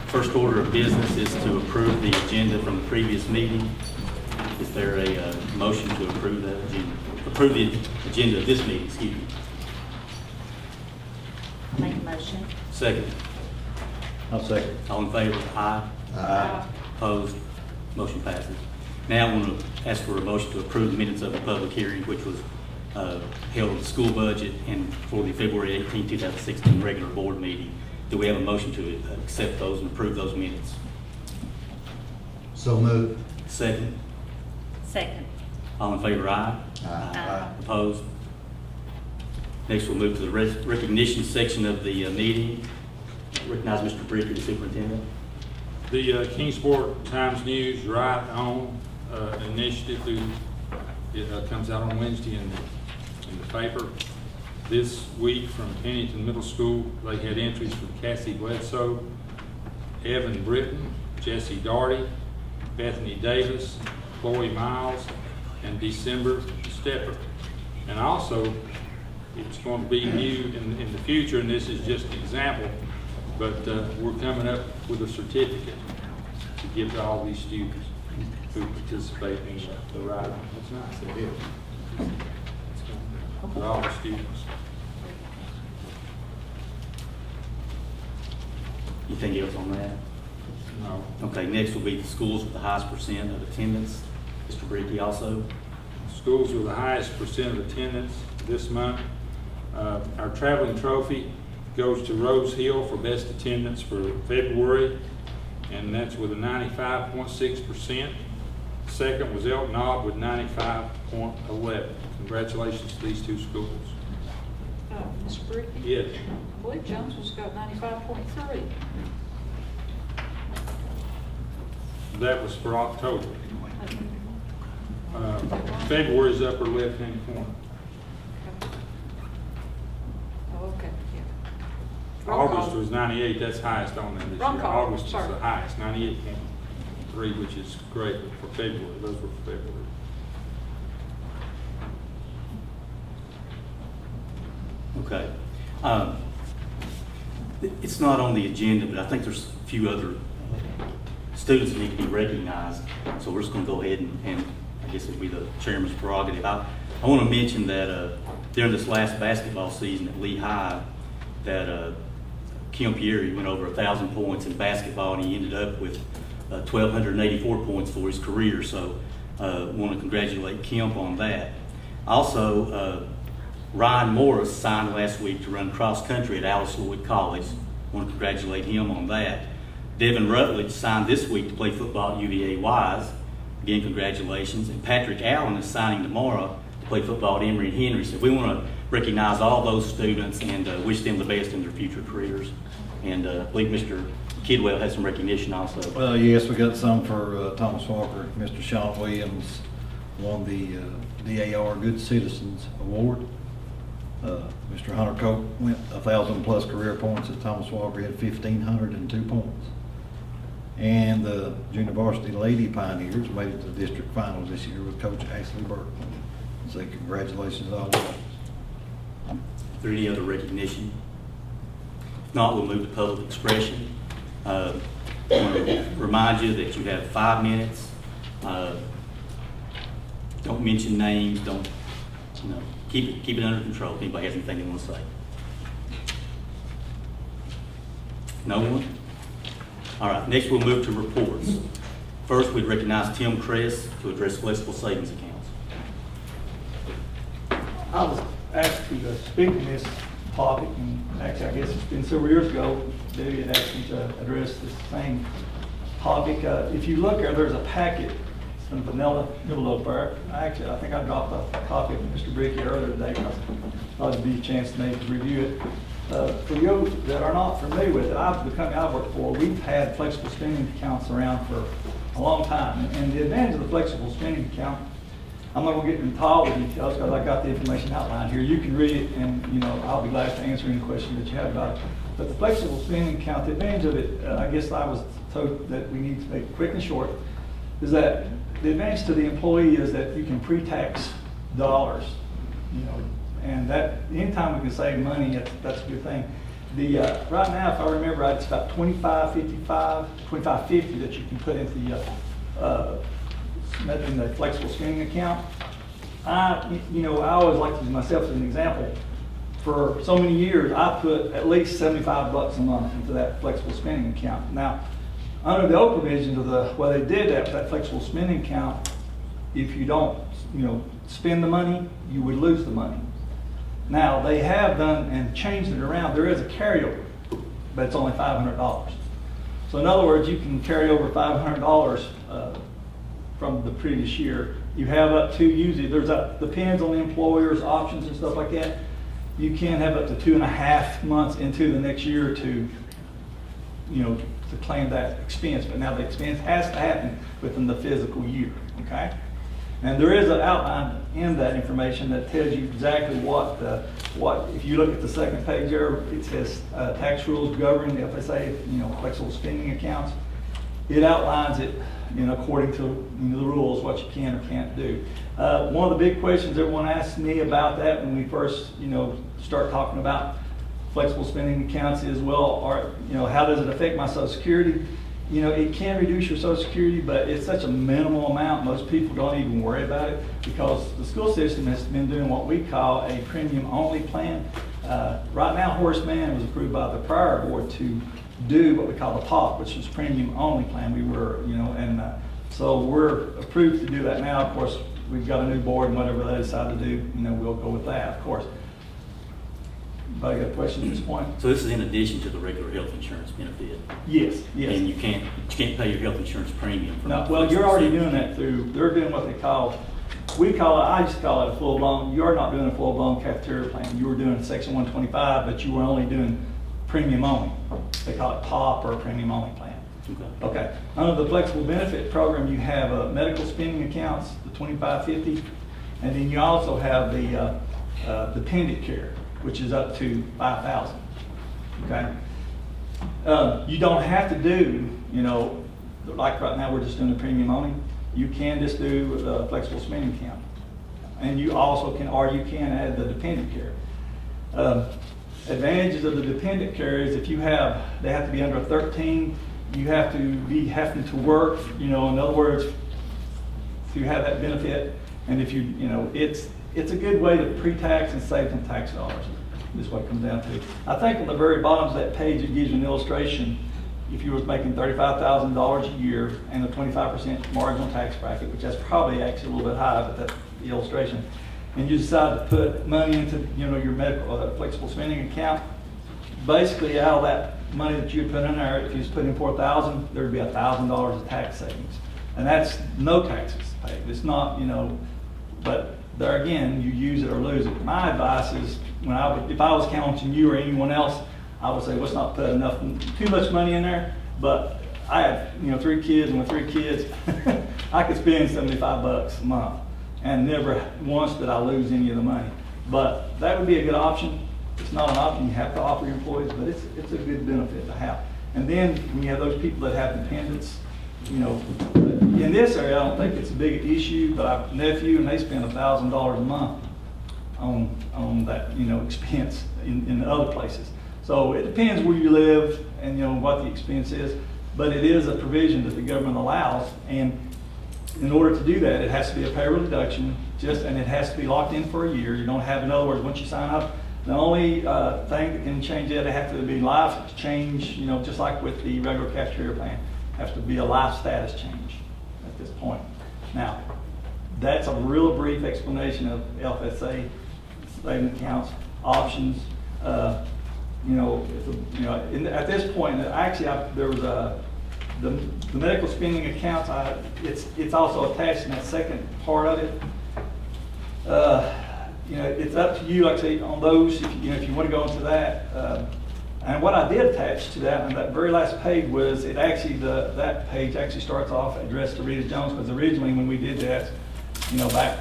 First order of business is to approve the agenda from the previous meeting. Is there a motion to approve that agenda? Approve the agenda of this meeting, excuse me. Make a motion. Second. I'll second. All in favor? Aye. Aye. Opposed? Motion passes. Now I want to ask for a motion to approve the minutes of the public hearing, which was held on the school budget and for the February 18, 2016 regular board meeting. Do we have a motion to accept those and approve those minutes? So moved. Second. Second. All in favor? Aye. Aye. Opposed? Next, we'll move to the recognition section of the meeting. Recognize Mr. Bricker, the superintendent. The Kingsport Times News Right On initiative comes out on Wednesday in the paper. This week from Pennington Middle School, they had entries from Cassie Bledsoe, Evan Britton, Jesse Darty, Bethany Davis, Chloe Miles, and December Stepper. And also, it's going to be new in the future, and this is just an example, but we're coming up with a certificate to give to all these students who participate in the ride. That's nice. It is. For all the students. Anything else on that? No. Okay, next will be the schools with the highest percent of attendance. Mr. Bricky also. Schools with the highest percent of attendance this month. Our traveling trophy goes to Rose Hill for best attendance for February, and that's with a 95.6%. Second was Elton Knob with 95.11. Congratulations to these two schools. Mr. Bricky? Yes. I believe Jonesville's got 95.3. That was for October. February's upper left-hand corner. Oh, okay, yeah. August was 98, that's highest on there this year. Wrong call, August is sorry. the highest, 98.3, which is great for February. Those were for February. Okay. It's not on the agenda, but I think there's a few other students that need to be recognized. So we're just going to go ahead and I guess it'll be the chairman's prerogative. I want to mention that during this last basketball season at Lehigh, that Kim Pieri went over 1,000 points in basketball, and he ended up with 1,284 points for his career. So want to congratulate Kim on that. Also, Ryan Morris signed last week to run cross country at Alice Lloyd College. Want to congratulate him on that. Devin Rutledge signed this week to play football at UVA Wise. Again, congratulations. And Patrick Allen is signing tomorrow to play football at Emory and Henry. So we want to recognize all those students and wish them the best in their future careers. And I believe Mr. Kidwell has some recognition also. Well, yes, we got some for Thomas Walker. Mr. Sean Williams won the DAR Good Citizens Award. Mr. Hunter Cope went 1,000 plus career points as Thomas Walker had 1,502 points. And the Junior Varsity Lady Pioneers made it to the district finals this year with Coach Ashley Burke. So congratulations all of them. Is there any other recognition? If not, we'll move to public expression. I want to remind you that you have 5 minutes. Don't mention names. Don't, keep it under control. If anybody has anything they want to say. No one? All right, next we'll move to reports. First, we'd recognize Tim Kress to address flexible savings accounts. I was asked to speak on this topic, and actually I guess it's been several years ago, Debbie had asked me to address this same topic. If you look there, there's a packet, some vanilla envelope there. I think I dropped a copy of Mr. Bricky earlier today because I thought it'd be a chance maybe to review it. For those that are not familiar with it, the company I work for, we've had flexible spending accounts around for a long time. And the advantage of the flexible spending account, I'm not going to get into all the details because I got the information outlined here. You can read it, and I'll be glad to answer any questions that you have about it. But the flexible spending account, the advantage of it, I guess I was told that we need to make it quick and short, is that the advantage to the employee is that you can pre-tax dollars, and that anytime we can save money, that's a good thing. The, right now, if I remember right, it's about $25.50 that you can put into the flexible spending account. I always like to use myself as an example. For so many years, I put at least $75 a month into that flexible spending account. Now, under the old provisions of they did that with that flexible spending account, if you don't, spend the money, you would lose the money. Now, they have done and changed it around. There is a carryover, but it's only $500. So in other words, you can carry over $500 from the previous year. You have up to, usually, depends on the employer's options and stuff like that. You can have up to 2.5 months into the next year to claim that expense. But now the expense has to happen within the physical year, okay? And there is an outline in that information that tells you exactly what, if you look at the second page there, it says tax rules governing the FSA, flexible spending accounts. It outlines it, according to the rules, what you can or can't do. One of the big questions everyone asks me about that when we first, start talking about flexible spending accounts is, well, how does it affect my Social Security? It can reduce your Social Security, but it's such a minimal amount. Most people don't even worry about it because the school system has been doing what we call a premium-only plan. Right now, Horace Mann was approved by the prior board to do what we call the POP, which is premium-only plan. So we're approved to do that now. Of course, we've got a new board, and whatever they decide to do, we'll go with that, of course. Anybody got a question at this point? So this is in addition to the regular health insurance benefit? Yes. And you can't pay your health insurance premium from No, well, you're already doing that they're doing what they call, I used to call it a full-blown, you're not doing a full-blown cafeteria plan. You were doing Section 125, but you were only doing premium only. They call it POP or a premium only plan. Okay. Under the flexible benefit program, you have medical spending accounts, the 2550, and then you also have the dependent care, which is up to $5,000. Okay. You don't have to do, like right now we're just doing the premium only. You can just do the flexible spending account, and you also can, or you can add the dependent care. Advantages of the dependent care is if they have to be under 13. You have to be having to work. In other words, to have that benefit, and if it's a good way to pre-tax and save some tax dollars. Is what it comes down to. I think on the very bottom of that page, it gives you an illustration. If you were making $35,000 a year and a 25% marginal tax bracket, which that's probably actually a little bit high, but that's the illustration, and you decide to put money into your medical flexible spending account, basically out of that money that you would put in there, if you just put in $4,000, there would be $1,000 of tax savings, and that's no taxes paid. It's not, but there again, you use it or lose it. My advice is, if I was counting you or anyone else, I would say let's not put too much money in there. But I have 3 kids, and with 3 kids, I could spend $75 a month, and never once did I lose any of the money. But that would be a good option. It's not an option you have to offer your employees, but it's a good benefit to have. And then when you have those people that have dependents, in this area, I don't think it's a big issue, but I have a nephew, and they spend $1,000 a month on that, expense in other places. So it depends where you live and, what the expense is, but it is a provision that the government allows, and in order to do that, it has to be a payroll deduction, and it has to be locked in for a year. You don't have, in other words, once you sign up, the only thing that can change it has to be life change, just like with the regular cafeteria plan, has to be a life status change at this point. Now, that's a real brief explanation of FSA savings accounts, options. At this point, actually, there was the medical spending accounts. It's also attached in that second part of it. It's up to you, like I say, on those, if you want to go into that. And what I did attach to that on that very last page was that page actually starts off addressed to Rita Jones, because originally when we did that,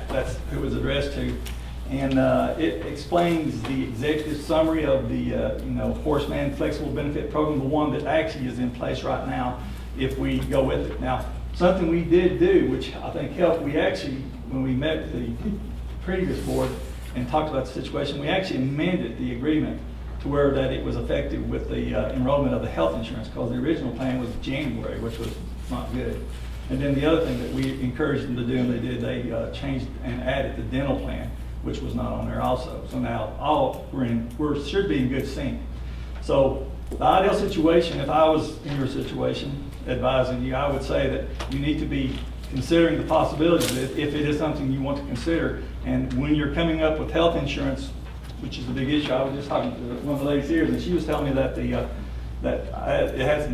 that's who it was addressed to. And it explains the executive summary of the Horace Mann Flexible Benefit Program, the one that actually is in place right now if we go with it. Now, something we did do, which I think helped, we actually, when we met with the previous board and talked about the situation, we actually amended the agreement to where that it was effective with the enrollment of the health insurance, because the original plan was January, which was not good. And then the other thing that we encouraged them to do, and they did, they changed and added the dental plan, which was not on there also. So now should be in good sync. So the ideal situation, if I was in your situation advising you, I would say that you need to be considering the possibilities if it is something you want to consider. And when you're coming up with health insurance, which is the big issue, I was just talking to one of the ladies here, and she was telling me that the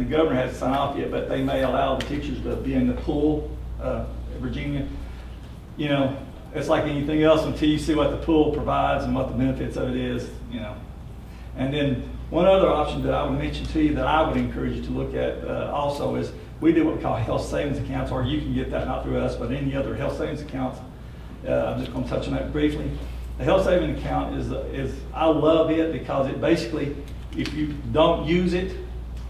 governor hasn't signed off yet, but they may allow the teachers to be in the pool, Virginia. You know, it's like anything else until you see what the pool provides and what the benefits of it is, you know. And then one other option that I would mention to you that I would encourage you to look at also is we do what we call health savings accounts, or you can get that not through us, but any other health savings accounts. I'm just going to touch on that briefly. The health savings account is I love it because it basically, if you don't use it,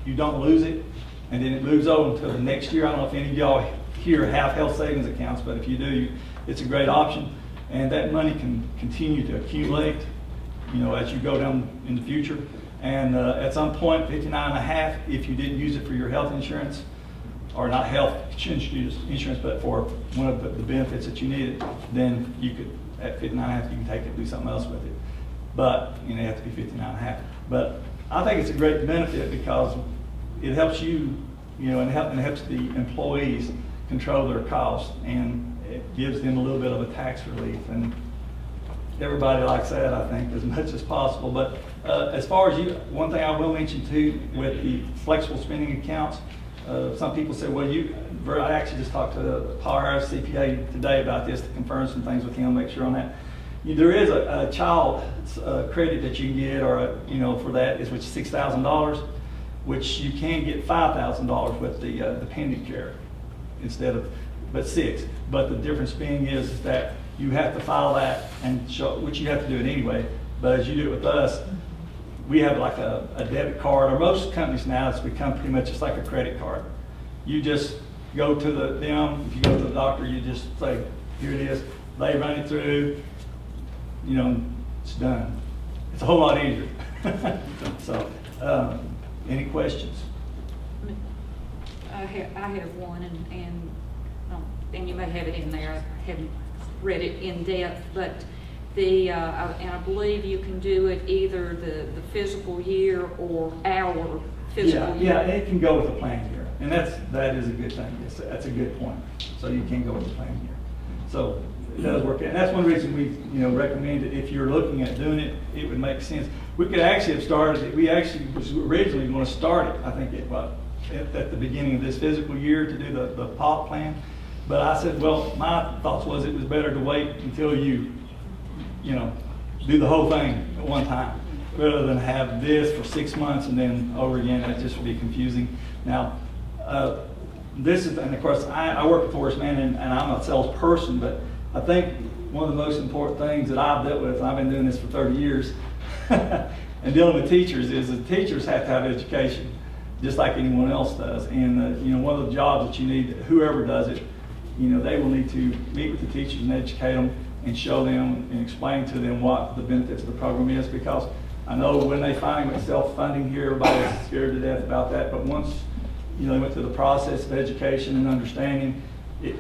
you don't lose it, and then it moves over until the next year. I don't know if any of y'all here have health savings accounts, but if you do, it's a great option, and that money can continue to accumulate, you know, as you go down in the future. And at some point, 59.5, if you didn't use it for your health insurance, or not health insurance, but for one of the benefits that you needed, then you could, at 59.5, you can take it and do something else with it. But, you know, you have to be 59.5. But I think it's a great benefit because it helps you, you know, and it helps the employees control their costs, and it gives them a little bit of a tax relief. And everybody likes that, I think, as much as possible. But as far as one thing I will mention too, with the flexible spending accounts, some people say, well, I actually just talked to Paul Harris, CPA, today about this to confirm some things with him, make sure on that. There is a child credit that you can get, or you know, for that is which is $6,000, which you can get $5,000 with the dependent care instead of, but $6,000. But the difference being is that you have to file that and show, which you have to do it anyway. But as you do it with us, we have like a debit card, or most companies now it's become pretty much just like a credit card. You just go to them. If you go to the doctor, you just say, here it is. They run it through. You know, it's done. It's a whole lot easier. So, any questions? I have one, and you may have it in there. I haven't read it in depth, but and I believe you can do it either the physical year or our physical year. Yeah, it can go with the plan year, and that is a good thing. Yes, that's a good point. So you can go with the plan year. So it does work, and that's one reason we recommend it. If you're looking at doing it, it would make sense. We could actually have started it. We actually was originally going to start it, I think, at the beginning of this fiscal year to do the POP plan. But I said, well, my thoughts was it was better to wait until you do the whole thing at one time, rather than have this for 6 months and then over again. That just would be confusing. Now, this is, and of course, I work with Horace Mann, and I'm a salesperson, but I think one of the most important things that I've dealt with, and I've been doing this for 30 years, and dealing with teachers, is that teachers have to have education, just like anyone else does. And one of the jobs that you need, whoever does it, they will need to meet with the teachers and educate them and show them and explain to them what the benefits of the program is. Because I know when they finally went self-funding here, everybody was scared to death about that. But once they went through the process of education and understanding, it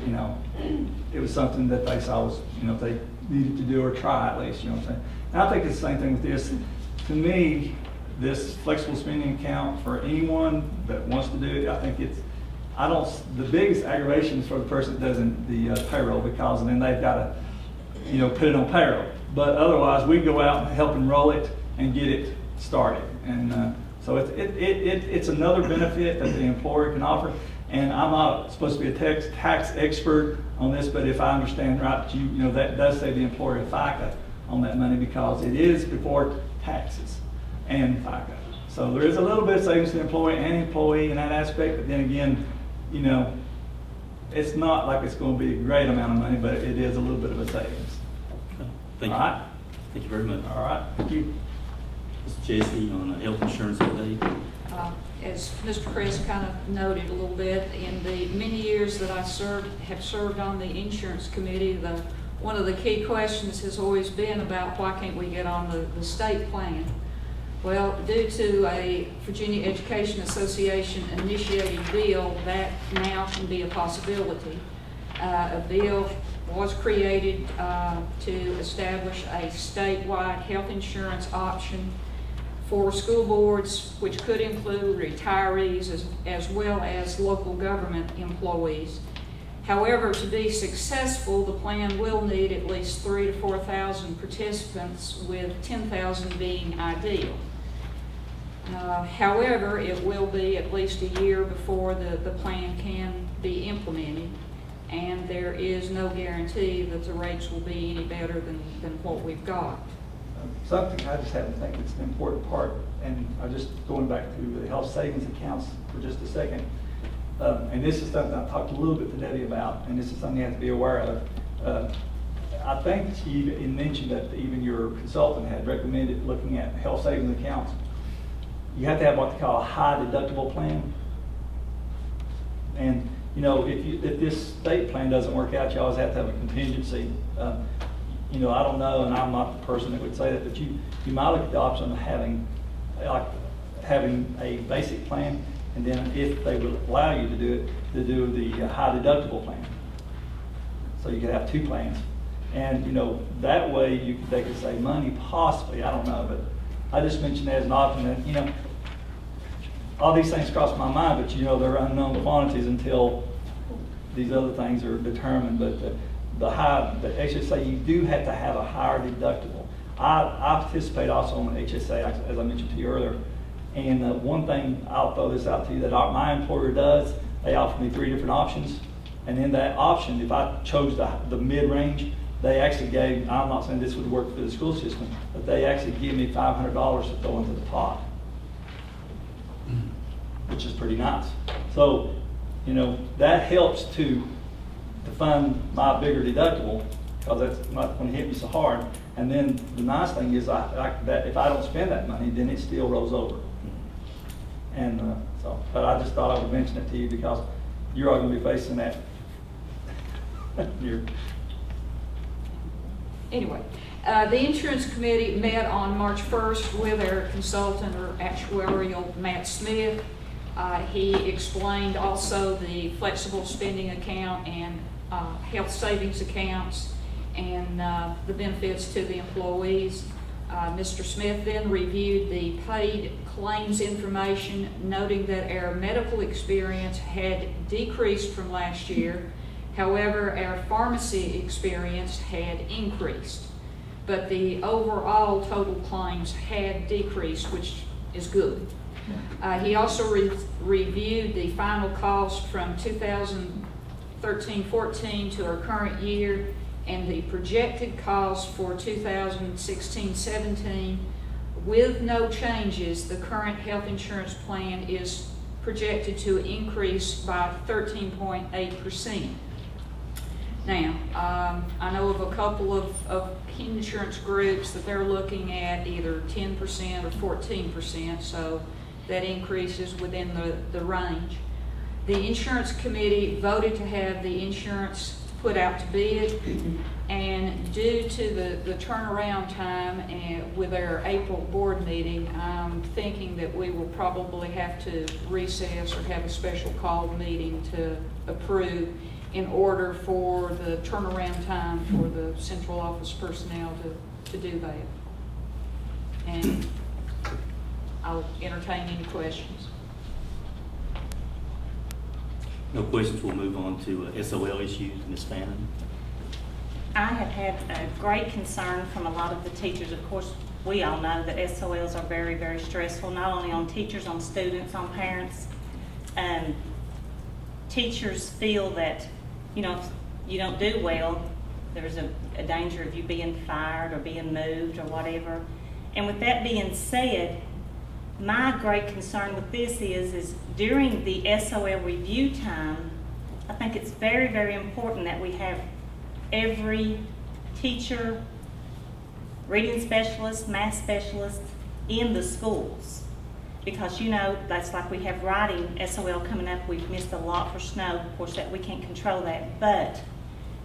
was something that they saw was they needed to do or try at least. And I think it's the same thing with this. To me, this flexible spending account for anyone that wants to do it, I think the biggest aggravation is for the person that does the payroll, because then they've got to put it on payroll. But otherwise, we go out and help enroll it and get it started. And so it's another benefit that the employer can offer. And I'm not supposed to be a tax expert on this, but if I understand right, that does save the employer a FICA on that money, because it is before taxes and FICA. So there is a little bit of savings to the employee and employee in that aspect, but then again, it's not like it's going to be a great amount of money, but it is a little bit of a savings. Thank you. All right. Thank you very much. All right. Thank you. Mr. Jesse, on health insurance update. As Mr. Chris kind of noted a little bit, in the many years that I have served on the insurance committee, one of the key questions has always been about why can't we get on the state plan. Well, due to a Virginia Education Association initiated bill, that now can be a possibility. A bill was created to establish a statewide health insurance option for school boards, which could include retirees as well as local government employees. However, to be successful, the plan will need at least 3,000 to 4,000 participants, with 10,000 being ideal. However, it will be at least a year before the plan can be implemented, and there is no guarantee that the rates will be any better than what we've got. Something I just happen to think it's an important part, and I'm just going back to the health savings accounts for just a second. And this is something I talked a little bit to Debbie about, and this is something you have to be aware of. I think you mentioned that even your consultant had recommended looking at health savings accounts. You have to have what they call a high deductible plan. And you know, if this state plan doesn't work out, you always have to have a contingency. You know, I don't know, and I'm not the person that would say that, but you might look at the option of having a basic plan, and then if they would allow you to do it, to do the high deductible plan. So you could have two plans. And you know, that way they could save money, possibly, I don't know, but I just mentioned that as an option. That, you know, all these things cross my mind, but you know, they're unknown quantities until these other things are determined. But the HSA, you do have to have a higher deductible. I participate also on the HSA, as I mentioned to you earlier. And one thing, I'll throw this out to you, that my employer does, they offer me 3 different options. And in that option, if I chose the mid-range, they actually gave, I'm not saying this would work for the school system, but they actually give me $500 to throw into the pot, which is pretty nice. So, you know, that helps to fund my bigger deductible, because that's not going to hit me so hard. And then the nice thing is that if I don't spend that money, then it still rolls over. And but I just thought I would mention it to you because you're all going to be facing that. Anyway, the insurance committee met on March 1st with our consultant or actuarial, Matt Smith. He explained also the flexible spending account and health savings accounts and the benefits to the employees. Mr. Smith then reviewed the paid claims information, noting that our medical experience had decreased from last year. However, our pharmacy experience had increased, but the overall total claims had decreased, which is good. He also reviewed the final cost from 2013-14 to our current year and the projected cost for 2016-17. With no changes, the current health insurance plan is projected to increase by 13.8%. Now, I know of a couple of insurance groups that they're looking at either 10% or 14%, so that increase is within the range. The insurance committee voted to have the insurance put out to bid, and due to the turnaround time and with our April board meeting, I'm thinking that we will probably have to recess or have a special call meeting to approve in order for the turnaround time for the central office personnel to do that. And I'll entertain any questions. No questions, we'll move on to SOL issues. Ms. Fannin. I have had a great concern from a lot of the teachers. Of course, we all know that SOLs are very, very stressful, not only on teachers, on students, on parents. Teachers feel that, you know, if you don't do well, there's a danger of you being fired or being moved or whatever. And with that being said, my great concern with this is during the SOL review time, I think it's very, very important that we have every teacher, reading specialist, math specialist in the schools. Because, you know, that's like we have writing SOL coming up. We've missed a lot for snow. Of course, that we can't control that. But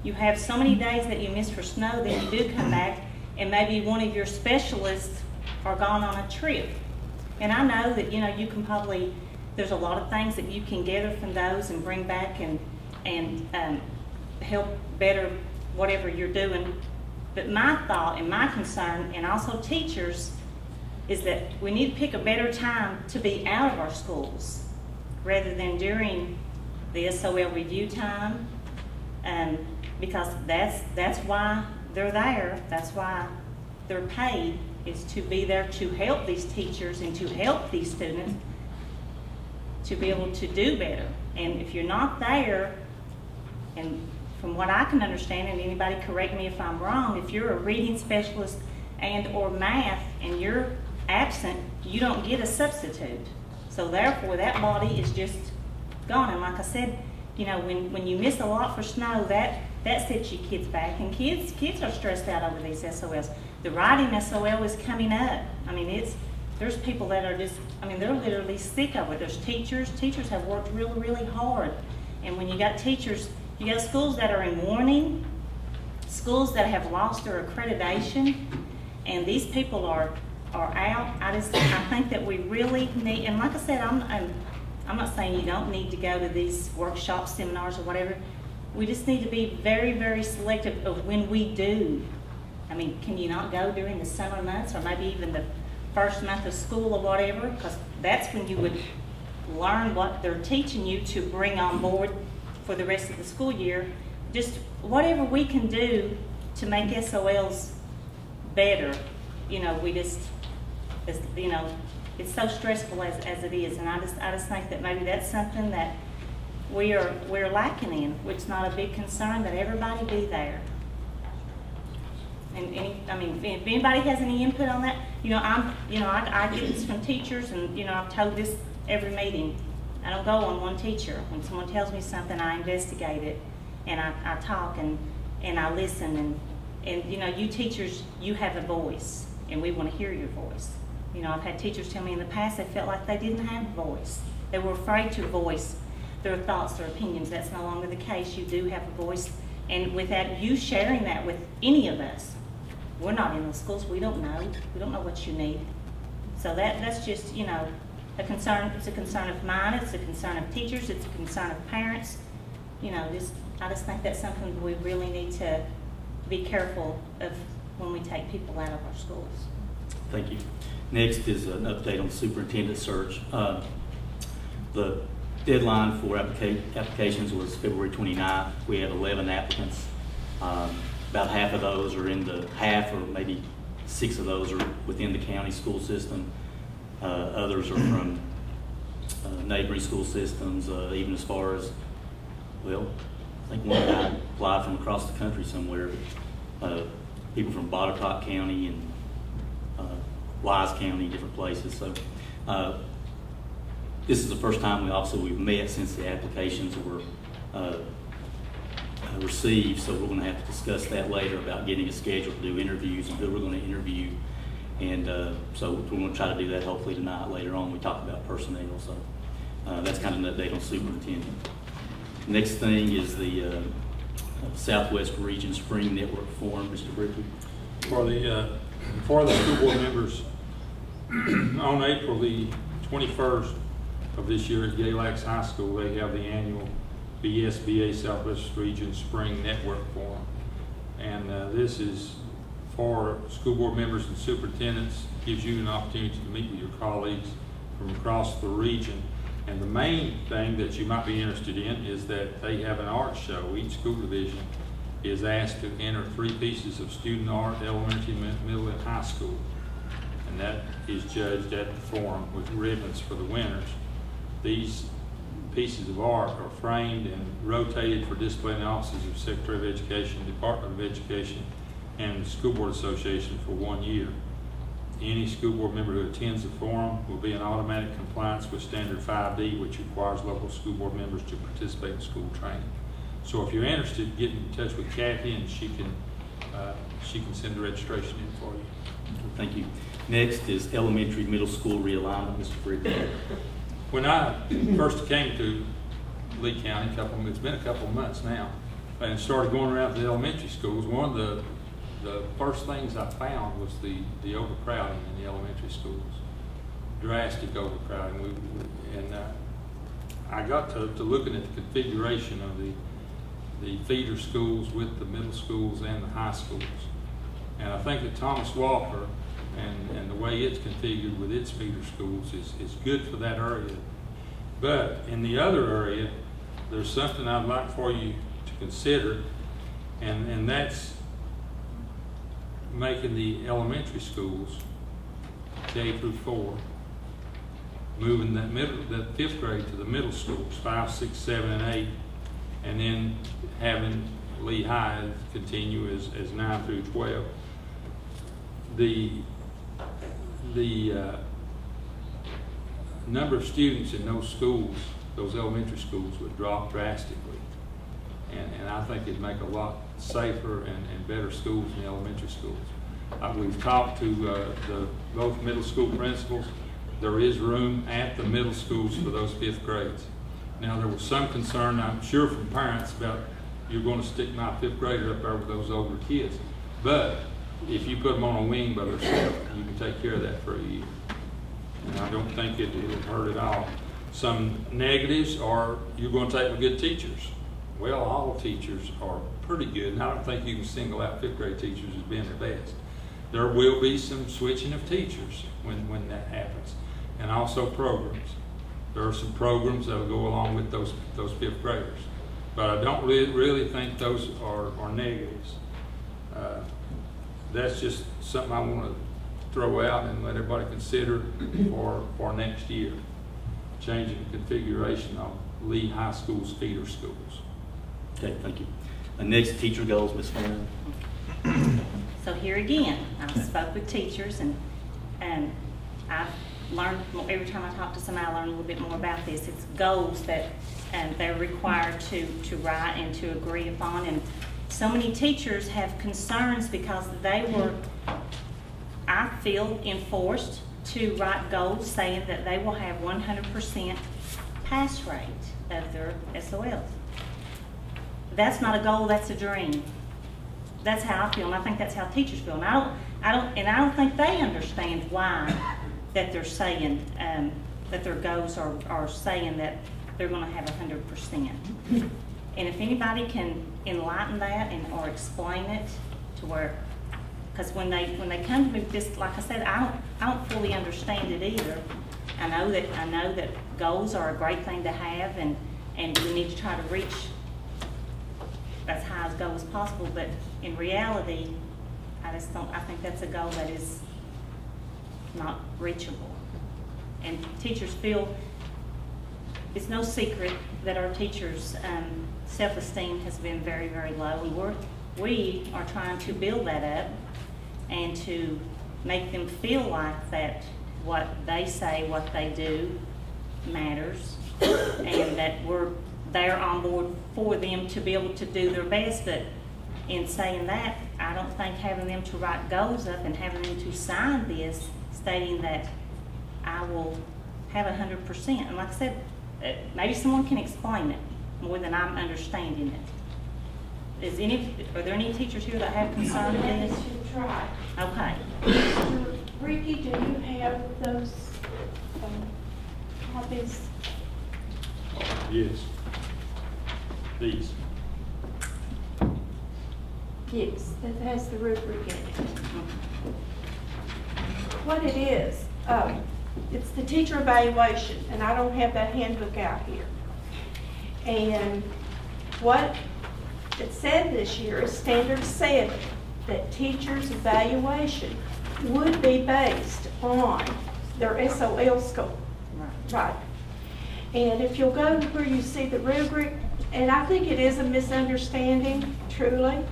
you have so many days that you miss for snow, then you do come back, and maybe one of your specialists are gone on a trip. And I know that, you know, you can probably, there's a lot of things that you can gather from those and bring back and help better whatever you're doing. But my thought and my concern, and also teachers, is that we need to pick a better time to be out of our schools rather than during the SOL review time, because that's why they're there. That's why they're paid, is to be there to help these teachers and to help these students to be able to do better. And if you're not there, and from what I can understand, and anybody correct me if I'm wrong, if you're a reading specialist and or math and you're absent, you don't get a substitute. So therefore, that body is just gone. And like I said, you know, when you miss a lot for snow, that sets your kids back. And kids are stressed out over these SOLs. The writing SOL is coming up. I mean, there's people that are just, I mean, they're literally sick of it. There's teachers have worked really, really hard. And when you got teachers, you got schools that are in warning, schools that have lost their accreditation, and these people are out. I think that we really need, and like I said, I'm not saying you don't need to go to these workshops, seminars, or whatever. We just need to be very, very selective of when we do. I mean, can you not go during the summer months, or maybe even the first month of school or whatever? Because that's when you would learn what they're teaching you to bring on board for the rest of the school year. Just whatever we can do to make SOLs better. You know, we just, you know, it's so stressful as it is, and I just think that maybe that's something that we're lacking in, which is not a big concern, that everybody be there. And I mean, if anybody has any input on that, you know, I get this from teachers, and you know, I've told this every meeting. I don't go on one teacher. When someone tells me something, I investigate it, and I talk and I listen, and you know, you teachers, you have a voice, and we want to hear your voice. You know, I've had teachers tell me in the past they felt like they didn't have a voice. They were afraid to voice their thoughts, their opinions. That's no longer the case. You do have a voice, and without you sharing that with any of us, we're not in the schools. We don't know. We don't know what you need. So that's just, you know, a concern. It's a concern of mine. It's a concern of teachers. It's a concern of parents. You know, I just think that's something we really need to be careful of when we take people out of our schools. Thank you. Next is an update on the superintendent search. The deadline for applications was February 29th. We have 11 applicants. About half of those are in the half, or maybe 6 of those are within the county school system. Others are from neighboring school systems, even as far as, well, I think one guy applied from across the country somewhere. People from Botetourt County and Wise County, different places. So this is the first time we've met since the applications were received. So we're going to have to discuss that later about getting a schedule to do interviews and who we're going to interview. And so we're going to try to do that hopefully tonight. Later on, we talk about personnel. So that's kind of an update on superintendent. Next thing is the Southwest Region Spring Network Forum. Mr. Brickey. For the school board members, on April the 21st of this year at Galax High School, they have the annual BSBA Southwest Region Spring Network Forum. And this is for school board members and superintendents. Gives you an opportunity to meet with your colleagues from across the region. And the main thing that you might be interested in is that they have an art show. Each school division is asked to enter 3 pieces of student art, elementary, middle, and high school. And that is judged at the forum with ribbons for the winners. These pieces of art are framed and rotated for display in the offices of Secretary of Education, Department of Education, and the School Board Association for 1 year. Any school board member who attends the forum will be in automatic compliance with Standard 5D, which requires local school board members to participate in school training. So if you're interested, get in touch with Kathy, and she can send the registration in for you. Thank you. Next is elementary middle school realignment. Mr. Brickey. When I first came to Lee County, it's been a couple of months now, and started going around to the elementary schools, one of the first things I found was the overcrowding in the elementary schools. drastic overcrowding. I got to looking at the configuration of the feeder schools with the middle schools and the high schools. And I think that Thomas Walker and the way it's configured with its feeder schools is good for that area. But in the other area, there's something I'd like for you to consider, and that's making the elementary schools K through 4, moving that 5th grade to the middle schools, 5, 6, 7, and 8, and then having Lehigh continue as 9 through 12. The number of students in those schools, those elementary schools, would drop drastically. And I think it'd make a lot safer and better schools in the elementary schools. We've talked to both middle school principals. There is room at the middle schools for those 5th grades. Now, there was some concern, I'm sure, from parents about, you're going to stick my 5th grader up there with those older kids. But if you put them on a wing by themselves, you can take care of that for a year. And I don't think it'll hurt at all. Some negatives are, you're going to take the good teachers. Well, all teachers are pretty good, and I don't think you can single out 5th grade teachers as being the best. There will be some switching of teachers when that happens, and also programs. There are some programs that will go along with those 5th graders, but I don't really think those are negatives. That's just something I want to throw out and let everybody consider for next year. Changing the configuration of Lee High School's feeder schools. Okay, thank you. Next, teacher goals, Ms. Farron. So here again, I spoke with teachers, and I've learned, every time I talk to somebody, I learn a little bit more about this. It's goals that they're required to write and to agree upon. And so many teachers have concerns because they were, I feel, enforced to write goals saying that they will have 100% pass rate of their SOLs. That's not a goal, that's a dream. That's how I feel, and I think that's how teachers feel. And I don't think they understand why that they're saying that their goals are saying that they're going to have 100%. And if anybody can enlighten that or explain it to where, because when they come to me with this, like I said, I don't fully understand it either. I know that goals are a great thing to have, and we need to try to reach as high as goal as possible, but in reality, I think that's a goal that is not reachable. And teachers feel, it's no secret that our teachers' self-esteem has been very, very low, and we are trying to build that up and to make them feel like that what they say, what they do matters, and that we're there on board for them to be able to do their best. But in saying that, I don't think having them to write goals up and having them to sign this stating that I will have 100%, and like I said, maybe someone can explain it more than I'm understanding it. Are there any teachers here that have concern with Maybe this? should try. Okay. Mr. Ricky, do you have those copies? Yes. These. Yes, that has the rubric in it. What it is, it's the teacher evaluation, and I don't have that handbook out here. And what it said this year is standard 7, that teachers' evaluation would be based on their SOL score. Right. And if you'll go to where you see the rubric, and I think it is a misunderstanding, truly.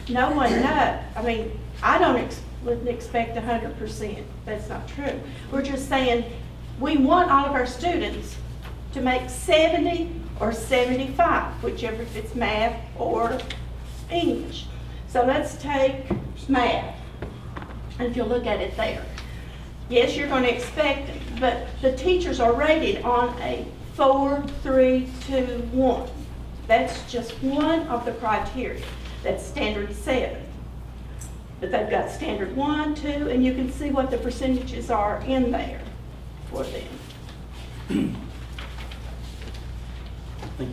No one knows. I mean, I wouldn't expect 100%. That's not true. We're just saying we want all of our students to make 70 or 75, whichever, if it's math or English. So let's take math, and if you look at it there. Yes, you're going to expect it, but the teachers are rated on a 4, 3, 2, 1. That's just one of the criteria. That's standard 7. But they've got standard 1, 2, and you can see what the percentages are in there. for them.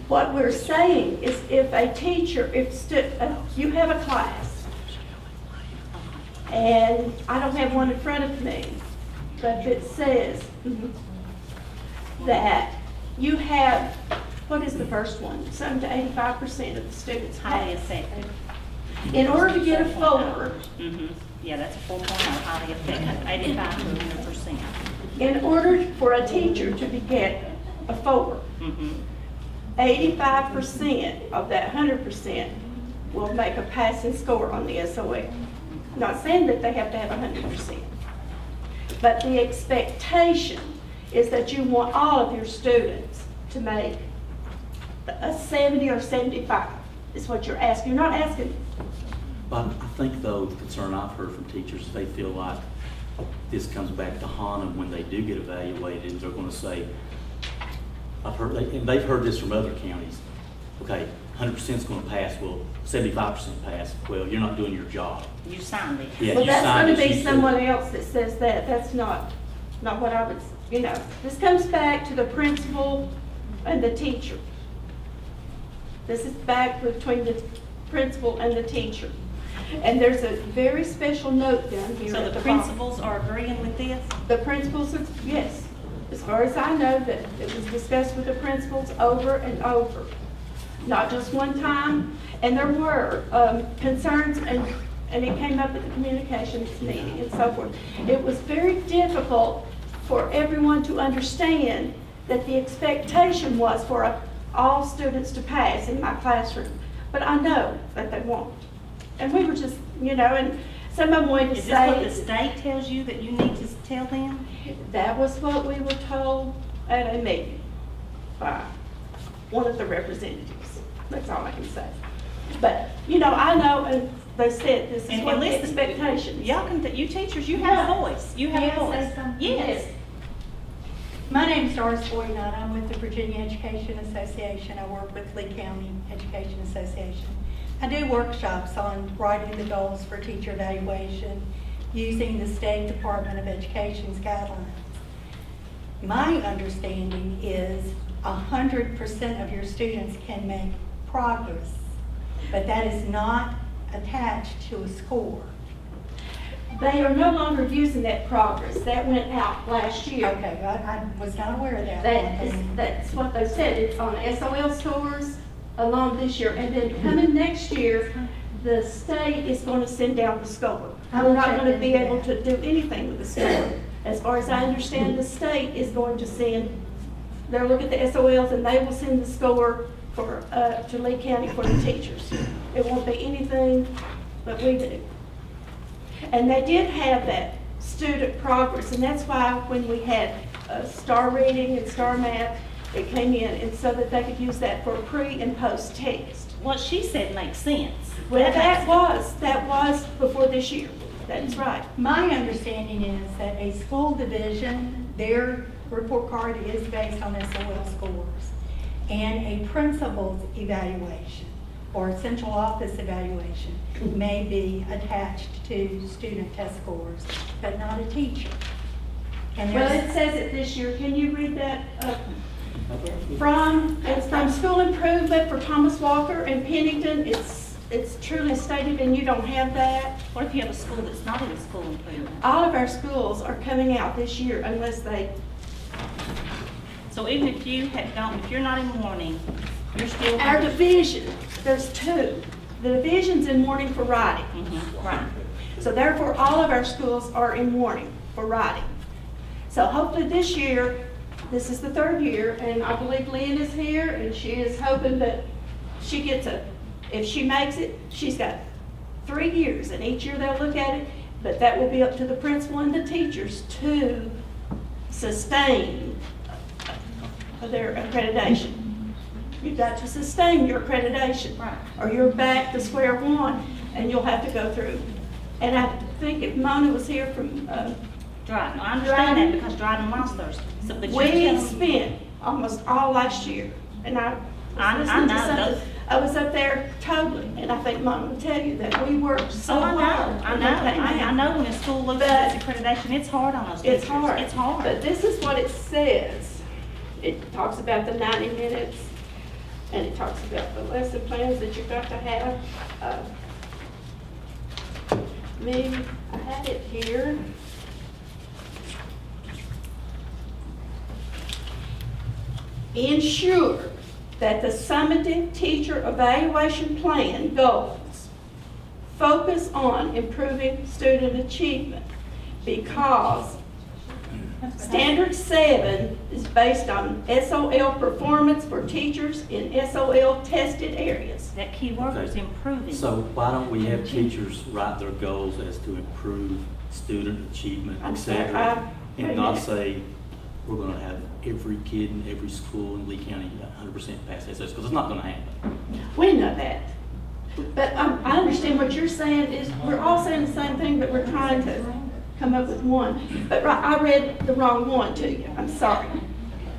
What we're saying is if a teacher, you have a class, and I don't have one in front of me, but it says that you have, what is the first one? Some to 85% of the students Highly pass. effective. In order to get a 4, Yeah, that's a 4.0, highly effective, 85 to 100%. in order for a teacher to get a 4, 85% of that 100% will make a passing score on the SOL. Not saying that they have to have 100%, but the expectation is that you want all of your students to make a 70 or 75, is what you're asking. You're not asking, But I think though, the concern I've heard from teachers, they feel like this comes back to HANA when they do get evaluated, and they're gonna say, and they've heard this from other counties, okay, 100% is gonna pass, well, 75% pass, well, you're not doing your job. You signed it. Yeah, well, you that's signed gonna it, be you said- someone else that says that. That's not what I would, this comes back to the principal and the teacher. This is back between the principal and the teacher. And there's a very special note down here So at the the bottom. principals are agreeing with this? The principals, yes. As far as I know, that it was discussed with the principals over and over, not just one time. And there were concerns, and it came up at the communications meeting and so forth. It was very difficult for everyone to understand that the expectation was for all students to pass in my classroom. But I know that they won't. And we were just, and some of them wanted to Is this what the say, state tells you that you need to tell them? that was what we were told at a meeting by one of the representatives. That's all I can say. But, I know, and they said this is And what the listen, expectations. Y'all can, you teachers, you have a voice. You have a May I say voice. something? Yes. My name is Doris Boynott. I'm with the Virginia Education Association. I work with Lee County Education Association. I do workshops on writing the goals for teacher evaluation using the State Department of Education's guidelines. My understanding is 100% of your students can make progress, but that is not attached to a score. They are no longer using that progress. That went out last year. Okay, I was not aware of that. That's what they said. It's on SOL scores along this year. And then coming next year, the state is going to send down the score. We're not going to be able to do anything with the score. As far as I understand, the state is going to send, they'll look at the SOLs and they will send the score for, to Lee County for the teachers. It won't be anything but we do. And they did have that student progress, and that's why when we had star reading and star math, it came in, and so that they could use that for pre and post test. What she said makes sense. Well, that was before this year. That's right. My understanding is that a school division, their report card is based on SOL scores, and a principal's evaluation or central office evaluation may be attached to student test scores, but not a teacher. And Well, there's- it says it this year. Can you read that? It's from School Improvement for Thomas Walker and Pennington. It's truly stated, and you don't have that. What if you have a school that's not in school improvement? All of our schools are coming out this year unless they, So even if you don't, if you're not in morning, you're still. our division, there's 2. The division's in morning for writing. Right. So therefore, all of our schools are in morning for writing. So hopefully this year, this is the 3rd year, and I believe Lynn is here, and she is hoping that she gets if she makes it, she's got 3 years, and each year they'll look at it, but that will be up to the principal and the teachers to sustain their accreditation. You've got to sustain your accreditation. Right. Or you're back to square one, and you'll have to go through. And I think if Mona was here from, Dryden, I understand that because Dryden lost theirs. So, but you're we telling me- spent almost all last year, and I was I listening to know something. those- I was up there totally, and I think Mom will tell you that we worked so Oh, I know, hard. I to know, maintain that. I know when a school loses But- its accreditation, it's hard on those teachers. It's hard. It's hard. But this is what it says. It talks about the 90 minutes, and it talks about the lesson plans that you've got to have. I had it here. Ensure that the summative teacher evaluation plan goals focus on improving student achievement, because Standard 7 is based on SOL performance for teachers in SOL tested areas. That key word is Okay. improving. So why don't we have teachers write their goals as to improve student achievement, I'm et sorry, cetera, wait a and not minute. say, we're gonna have every kid in every school in Lee County 100% pass SATs, because it's not gonna happen. We know that. But I understand what you're saying is, we're all saying the same thing, but we're trying to come up with one. But I read the wrong one to you, I'm sorry.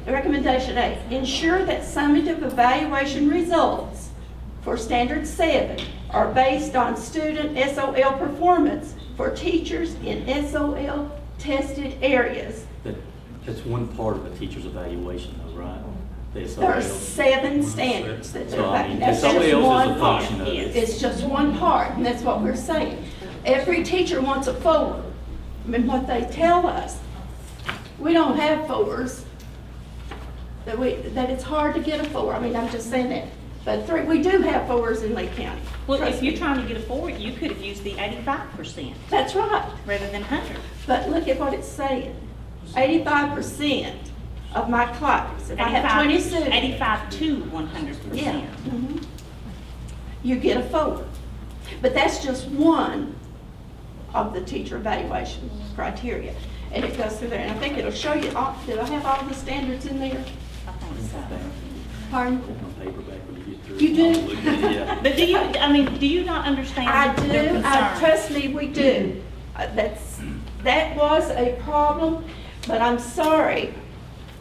Recommendation 8, ensure that summative evaluation results for Standard 7 are based on student SOL performance for teachers in SOL tested areas. That's one part of a teacher's evaluation though, right? The There are SOL. 7 standards that they're So I mean, that's SOL just is one a part. function of it. It's just one part, and that's what we're saying. Every teacher wants a 4. I mean, what they tell us, we don't have 4s, that it's hard to get a 4. I mean, I'm just saying that. But 3, we do have 4s in Lee County. Well, Trust if you're me. trying to get a 4, you could have used the 85% That's right. rather than 100. But look at what it's saying. 85% of my class, if I have 20 students. 85 to 100%. Yeah. Mhm. You get a 4. But that's just one of the teacher evaluation criteria. And it goes through there, and I think it'll show you, did I have all the standards in there? I think so. Pardon? On paperback when you get through. You do? I'll look at it, yeah. But do you not understand I their do, concern? trust me, we do. That was a problem, but I'm sorry,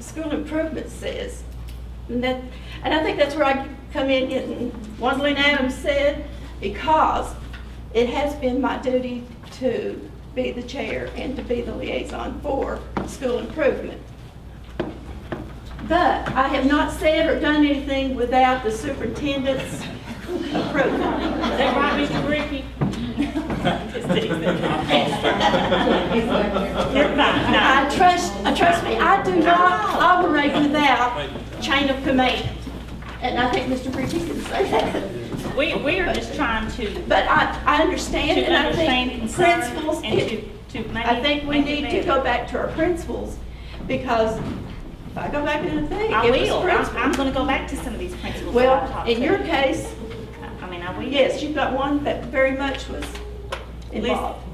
school improvement says, and I think that's where I come in getting, Wandling Adams said, because it has been my duty to be the chair and to be the liaison for school improvement. But I have not said or done anything without the superintendent's approval. Is that right, Mr. Ricky? You're fine, no. Trust me, I do not operate without chain of command. And I think Mr. Ricky can say that. We are just trying to But I understand, to and I understand think concern principals, and to maybe I think we make it need to better. go back to our principals, because if I go back in the thing, I it was will. I'm principals. going to go back to some of these principals that I've Well, talked in to. your case, I mean, I will. yes, you've got one that very much was Listen, involved.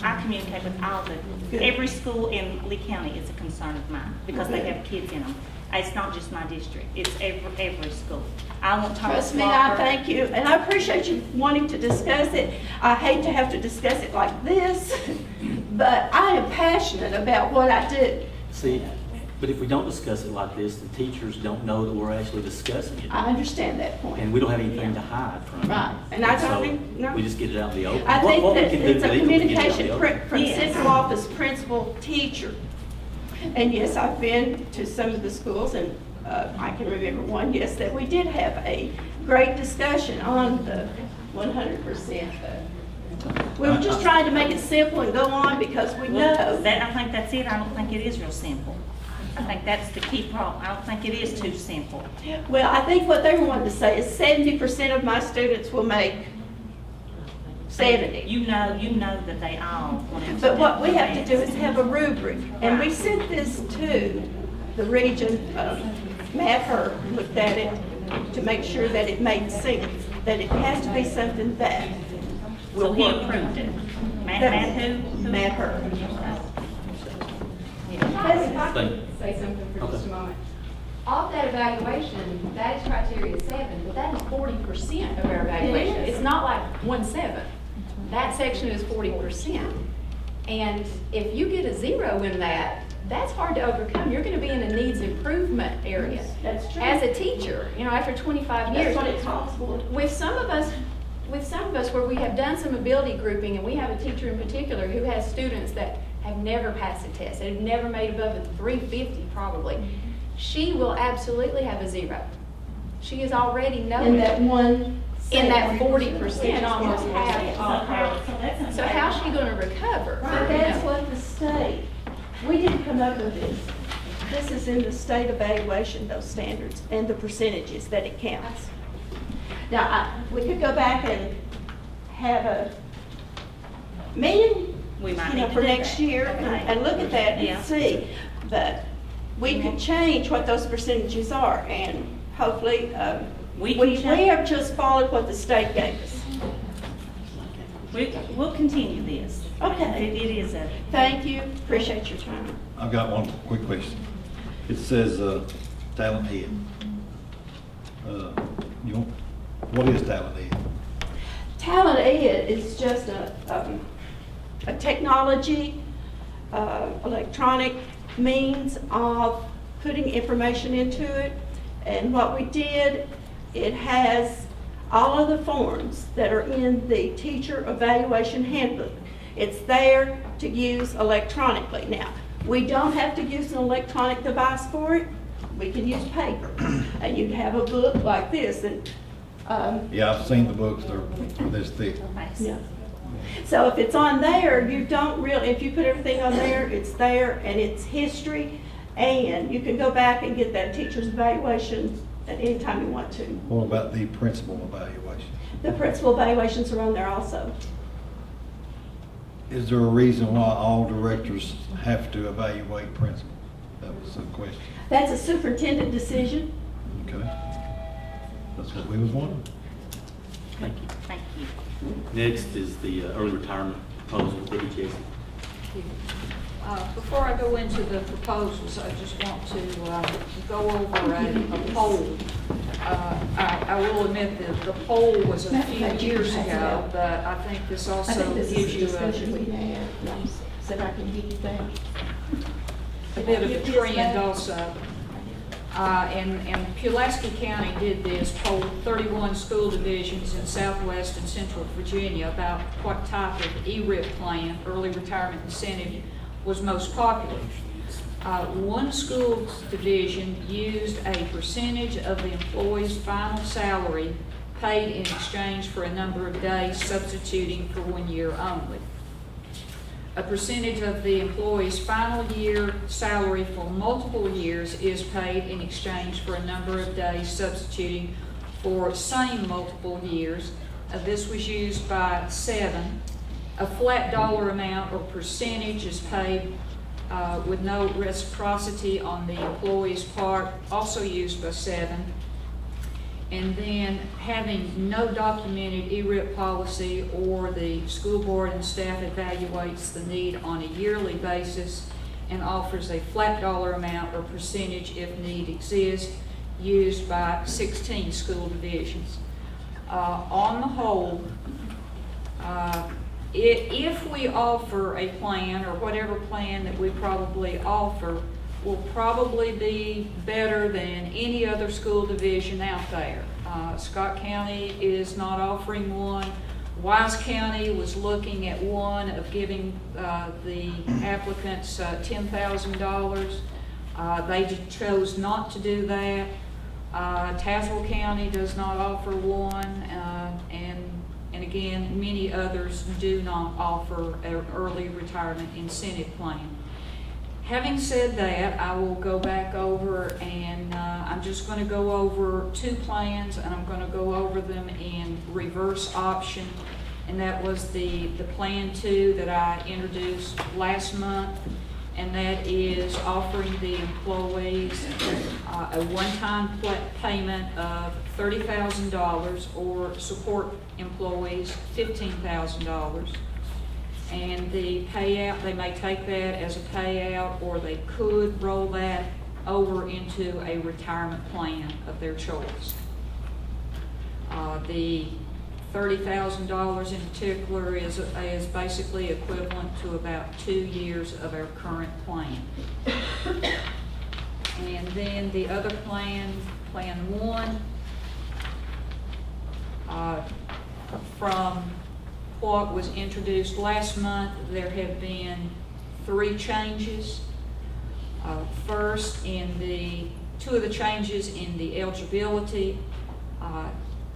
I communicate with all Good. every school in Lee County is a concern of mine, because they have kids in them. It's not just my district, it's every school. I want Thomas Trust me, I Walker. thank you, and I appreciate you wanting to discuss it. I hate to have to discuss it like this, but I am passionate about what I do. See, but if we don't discuss it like this, the teachers don't know that we're actually discussing it. I understand that point. And we don't have anything to hide from. Right. And I So totally- no. we just get it out in the open. I think What we that can do it's a legally, we get it out in the communication open. from Yes. central office, principal, teacher. And yes, I've been to some of the schools, and I can remember one, yes, that we did have a great discussion on the 100%. We were just trying to make it simple and go on, because we know. I think that's it. I don't think it is real simple. I think that's the key problem. I don't think it is too simple. Well, I think what they wanted to say is 70% of my students will make 70. You know that they all want to. But what we have to do is have a rubric, and we sent this to the region. Matt Herb looked at it to make sure that it made sense, that it has to be something that So will he work. approved it. Matt who? Matt Herb. Thank- Say something for just Okay. a moment. Off that evaluation, that is criteria 7, but that is 40% of our evaluation. It is. It's not like 1/7. That section is 40%. And if you get a 0 in that, that's hard to overcome. You're gonna be in a needs improvement area. That's true. As a teacher, you know, after 25 years. That's what it costs for. With some of us where we have done some ability grouping, and we have a teacher in particular who has students that have never passed a test, that have never made above a 350 probably, she will absolutely have a 0. She is already knowing. In that one. In that 40%, almost half. So So how's she gonna recover? But You that's know? what the state, we didn't come up with this. This is in the state evaluation, those standards, and the percentages that it counts. Now, we could go back and have a meeting, We might you know, need to for do next that. year Okay. and look at that Yeah. and see. But we could change what those percentages are, and hopefully, We can we change- have just followed what the state gave us. We'll continue this. Okay. It is a. Thank you, appreciate your time. I've got one quick question. It says, talent ed. What is talent ed? Talent Ed is just a technology, electronic means of putting information into it. And what we did, it has all of the forms that are in the teacher evaluation handbook. It's there to use electronically. Now, we don't have to use an electronic device for it. We can use paper. And you'd have a book like this, and Yeah, I've seen the books, they're this thick. yeah. So if it's on there, you don't really, if you put everything on there, it's there and it's history. And you can go back and get that teacher's evaluation at any time you want to. What about the principal evaluation? The principal evaluations are on there also. Is there a reason why all directors have to evaluate principals? That was the question. That's a superintendent decision. Okay. That's what we was wondering. Thank you. Thank you. Next is the early retirement proposal, Debbie Chesney. Before I go into the proposals, I just want to go over a poll. I will admit that the poll was a few years ago, but I think this also gives you we had. Said I can give you that. a bit of a trend also. And Pulaski County did this, polled 31 school divisions in southwest and central Virginia about what type of ERIP plan, early retirement incentive, was most popular. One school division used a percentage of the employee's final salary paid in exchange for a number of days, substituting for 1 year only. A percentage of the employee's final year salary for multiple years is paid in exchange for a number of days, substituting for same multiple years. This was used by 7. A flat dollar amount or percentage is paid with no reciprocity on the employee's part, also used by 7. And then having no documented ERIP policy, or the school board and staff evaluates the need on a yearly basis and offers a flat dollar amount or percentage if need exists, used by 16 school divisions. On the whole, if we offer a plan, or whatever plan that we probably offer, will probably be better than any other school division out there. Scott County is not offering one. Wise County was looking at one of giving the applicants $10,000. They chose not to do that. Tazewell County does not offer one, and again, many others do not offer an early retirement incentive plan. Having said that, I will go back over, and I'm just going to go over 2 plans, and I'm going to go over them in reverse option. And that was the Plan 2 that I introduced last month, and that is offering the employees a one-time payment of $30,000, or support employees $15,000. And the payout, they may take that as a payout, or they could roll that over into a retirement plan of their choice. The $30,000 in particular is basically equivalent to about 2 years of our current plan. And then the other plan, Plan 1, from what was introduced last month, there have been 3 changes. First, two of the changes in the eligibility,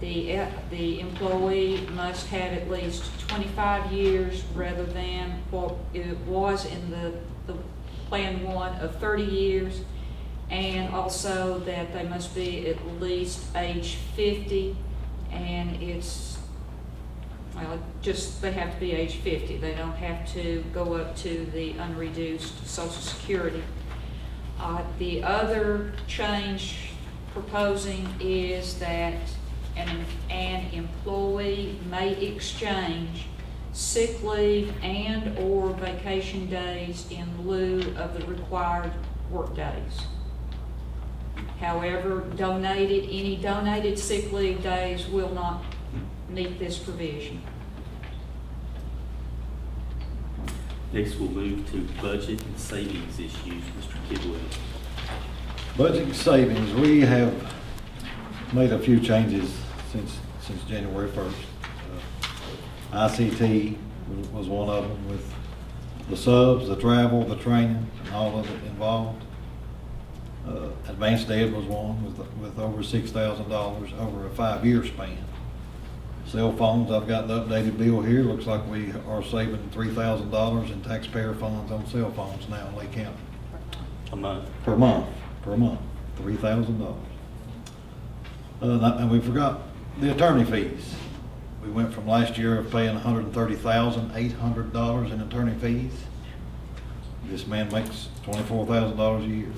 the employee must have at least 25 years rather than what it was in the Plan 1 of 30 years, and also that they must be at least age 50, and they have to be age 50. They don't have to go up to the unreduced Social Security. The other change proposing is that an employee may exchange sick leave and/or vacation days in lieu of the required work days. However, any donated sick leave days will not meet this provision. Next, we'll move to budget and savings issues. Mr. Kidwell. Budget savings, we have made a few changes since January 1st. ICT was one of them, with the subs, the travel, the training, and all of it involved. Advanced Ed was one with over $6,000 over a 5-year span. Cell phones, I've got the updated bill here. Looks like we are saving $3,000 in taxpayer funds on cell phones now in Lee County. A month. Per month, $3,000. And we forgot the attorney fees. We went from last year of paying $130,800 in attorney fees. This man makes $24,000 a year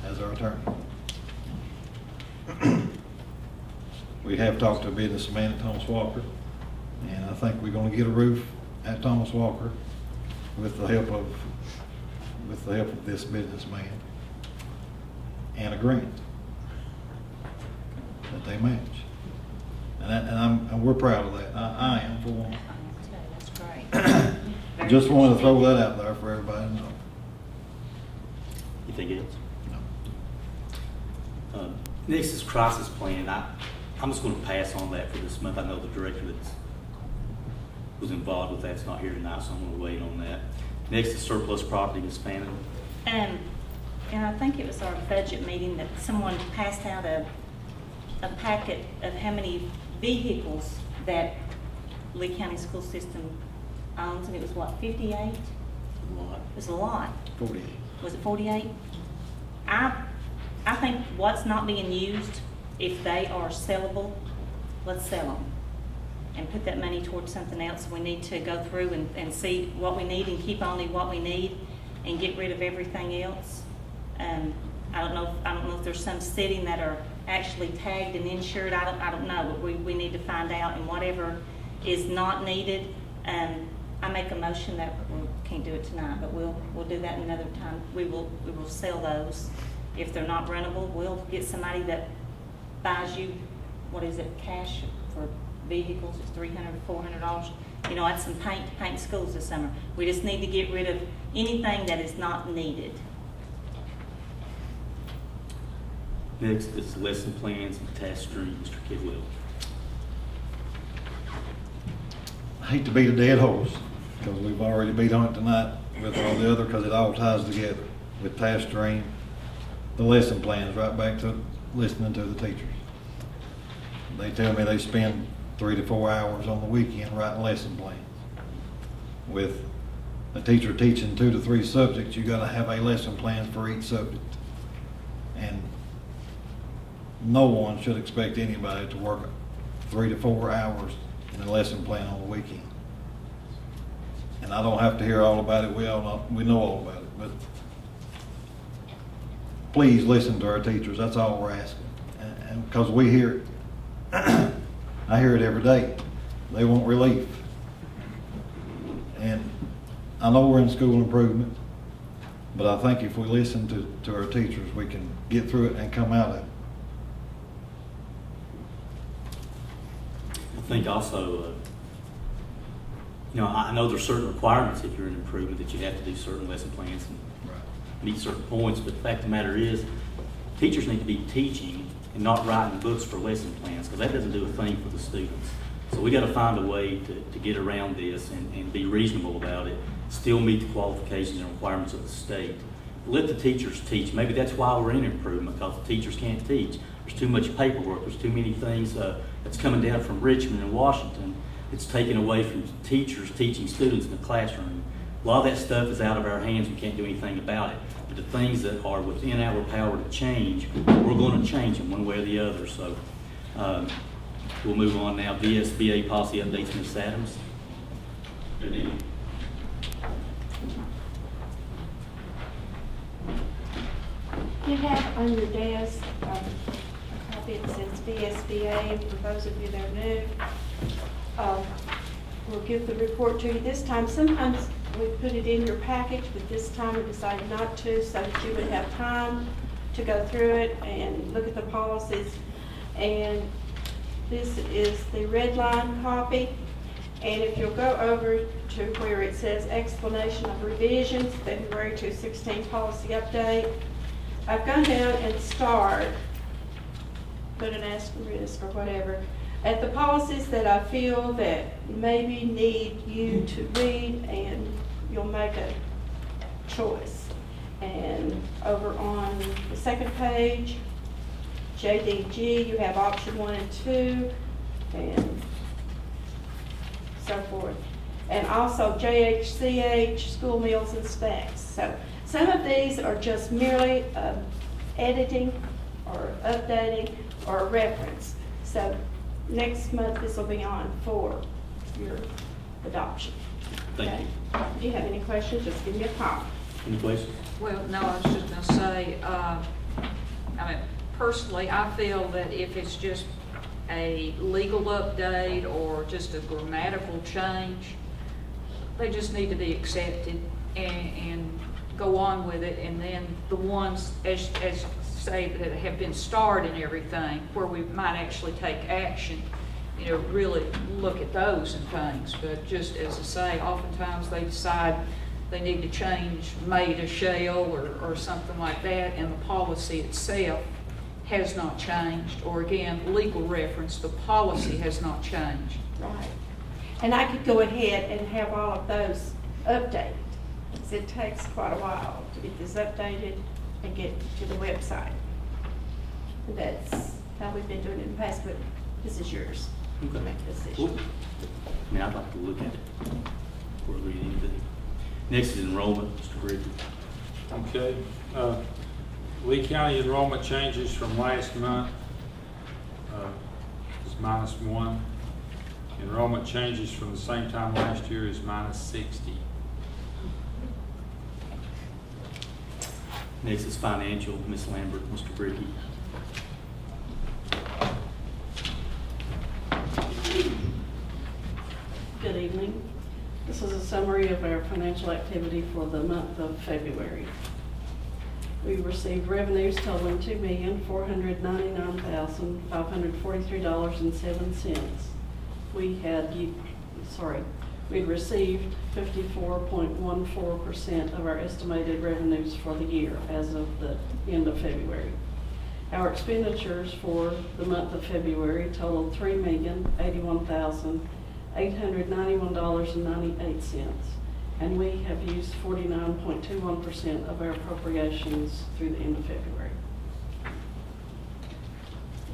as our attorney. We have talked to a businessman at Thomas Walker, and I think we're going to get a roof at Thomas Walker with the help of this businessman and a grant that they match. And we're proud of that. I am, for one. That's great. Just wanted to throw that out there for everybody to know. Anything else? No. Next is crisis plan. I'm just going to pass on that for this month. I know the director that was involved with that's not here tonight, so I'm going to wait on that. Next is surplus property, Ms. Fannin. And I think it was our budget meeting that someone passed out a packet of how many vehicles that Lee County School System owns, and it was what, 58? It was a lot. 48. Was it 48? I think what's not being used, if they are sellable, let's sell them and put that money towards something else. We need to go through and see what we need and keep only what we need and get rid of everything else. I don't know if there's some sitting that are actually tagged and insured. I don't know, but we need to find out, and whatever is not needed, I make a motion that we can't do it tonight, but we'll do that another time. We will sell those. If they're not rentable, we'll get somebody that buys you, what is it, cash for vehicles. It's $300 or $400. You know, that's some paint to paint schools this summer. We just need to get rid of anything that is not needed. Next is lesson plans and task stream, Mr. Kidwell. I hate to beat a dead horse, because we've already beat on it tonight with all the other, because it all ties together with task stream, the lesson plans, right back to listening to the teachers. They tell me they spend 3 to 4 hours on the weekend writing lesson plans. With a teacher teaching 2 to 3 subjects, you got to have a lesson plan for each subject. And no one should expect anybody to work 3 to 4 hours in a lesson plan on the weekend. And I don't have to hear all about it. We know all about it. But please listen to our teachers. That's all we're asking. And because we hear it, I hear it every day. They want relief. And I know we're in school improvement, but I think if we listen to our teachers, we can get through it and come out of it. I think also, I know there's certain requirements if you're an improvement that you have to do certain lesson plans and meet certain points, but the fact of the matter is, teachers need to be teaching and not writing books for lesson plans, because that doesn't do a thing for the students. So we got to find a way to get around this and be reasonable about it, still meet the qualifications and requirements of the state. Let the teachers teach. Maybe that's why we're in improvement, because the teachers can't teach. There's too much paperwork. There's too many things that's coming down from Richmond and Washington. It's taken away from teachers teaching students in the classroom. A lot of that stuff is out of our hands. We can't do anything about it. But the things that are within our power to change, we're going to change them one way or the other. So we'll move on now. VSBA policy updates, Ms. Adams. Good evening. You have on your desk a copy that says VSBA, for those of you that are new. We'll give the report to you this time. Sometimes we put it in your package, but this time we decided not to, so that you would have time to go through it and look at the policies. And this is the red line copy. And if you'll go over to where it says explanation of revisions, February 2016 policy update, I've gone down and starred, put an asterisk or whatever, at the policies that I feel that maybe need you to read, and you'll make a choice. And over on the second page, JDG, you have option 1 and 2, and so forth. And also JHCH, school meals and snacks. So some of these are just merely editing or updating or a reference. So next month this will be on for your adoption. Thank you. If you have any questions, just give me a call. Any questions? Well, no, I was just gonna say, personally, I feel that if it's just a legal update or just a grammatical change, they just need to be accepted and go on with it. And then the ones, as say, that have been starred and everything, where we might actually take action, really look at those and things. But just as I say, oftentimes they decide they need to change may to shall or something like that, and the policy itself has not changed, or again, legal reference, the policy has not changed. Right. And I could go ahead and have all of those updated, because it takes quite a while to get this updated and get to the website. And that's how we've been doing it in the past, but this is yours to make a decision. Cool. I'd like to look at it before we read anything. Next is enrollment, Mr. Griffin. Okay. Lee County enrollment changes from last month is -1. Enrollment changes from the same time last year is -60. Next is financial, Ms. Lambert, Mr. Bricky. Good evening. This is a summary of our financial activity for the month of February. We received revenues totaling $2,999,543.07. We received 54.14% of our estimated revenues for the year as of the end of February. Our expenditures for the month of February totaled $3,081,891.98, and we have used 49.21% of our appropriations through the end of February.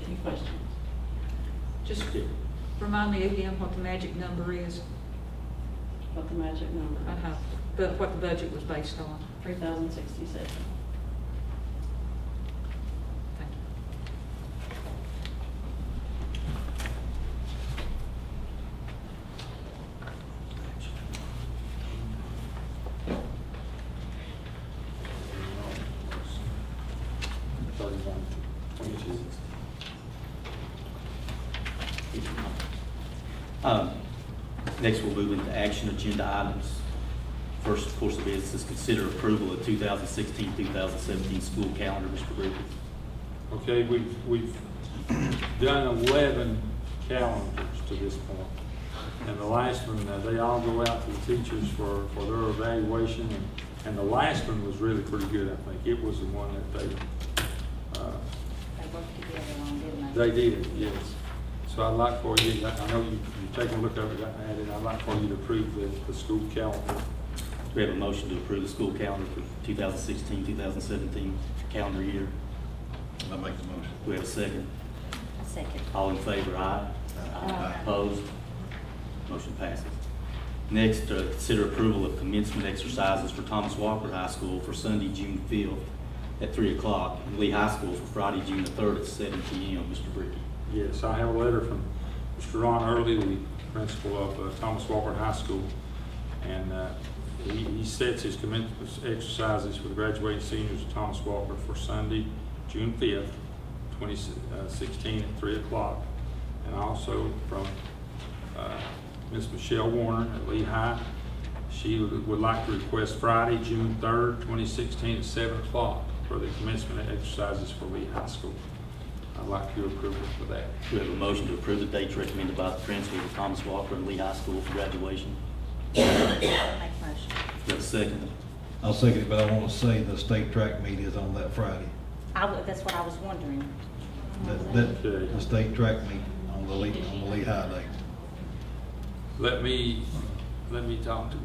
Any questions? Just remind me again what the magic number is, What the magic number is? what the budget was based on. 3,067. Thank you. Next, we'll move into action agenda items. First, of course, the business is consider approval of 2016-2017 school calendar, Mr. Griffin. Okay, we've done 11 calendars to this point. And the last one, they all go out to the teachers for their evaluation, and the last one was really pretty good, I think. It was the one that They worked together on, didn't they? they did, yes. So I'd like for you, I know you've taken a look at it, I'd like for you to approve the school calendar. Do we have a motion to approve the school calendar for 2016, 2017 calendar year? I make the motion. Do we have a second? A second. All in favor, aye? Aye. Opposed? Motion passes. Next, consider approval of commencement exercises for Thomas Walker High School for Sunday, June 5th at 3 o'clock, and Lee High School for Friday, June the 3rd at 7 p.m. Mr. Bricky. Yes, I have a letter from Mr. Ron Early, the principal of Thomas Walker High School, and he sets his commencement exercises for the graduating seniors of Thomas Walker for Sunday, June 5th, 2016 at 3 o'clock, and also from Ms. Michelle Warner at Lee High. She would like to request Friday, June 3rd, 2016 at 7 o'clock for the commencement exercises for Lee High School. I'd like your approval for that. Do we have a motion to approve the dates recommended by the principal of Thomas Walker and Lee High School for graduation? Make a motion. Do we have a second? I'll second it, but I want to say the state track meet is on that Friday. That's what I was wondering. The state track meet on the Lee High day. Let me talk to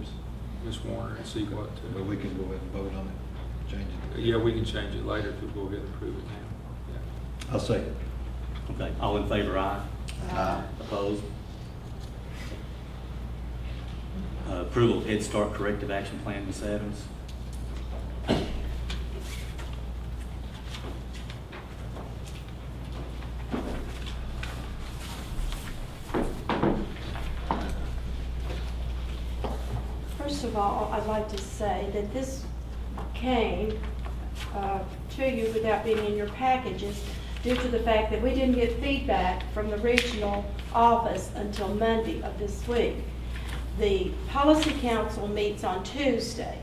Ms. Warner and see what. But we can go ahead and vote on it, change it. Yeah, we can change it later if we go ahead and approve it now. Yeah. I'll second. Okay, all in favor, aye? Aye. Opposed? Approval of Head Start Corrective Action Plan, Ms. Adams. First of all, I'd like to say that this came to you without being in your packages due to the fact that we didn't get feedback from the regional office until Monday of this week. The Policy Council meets on Tuesday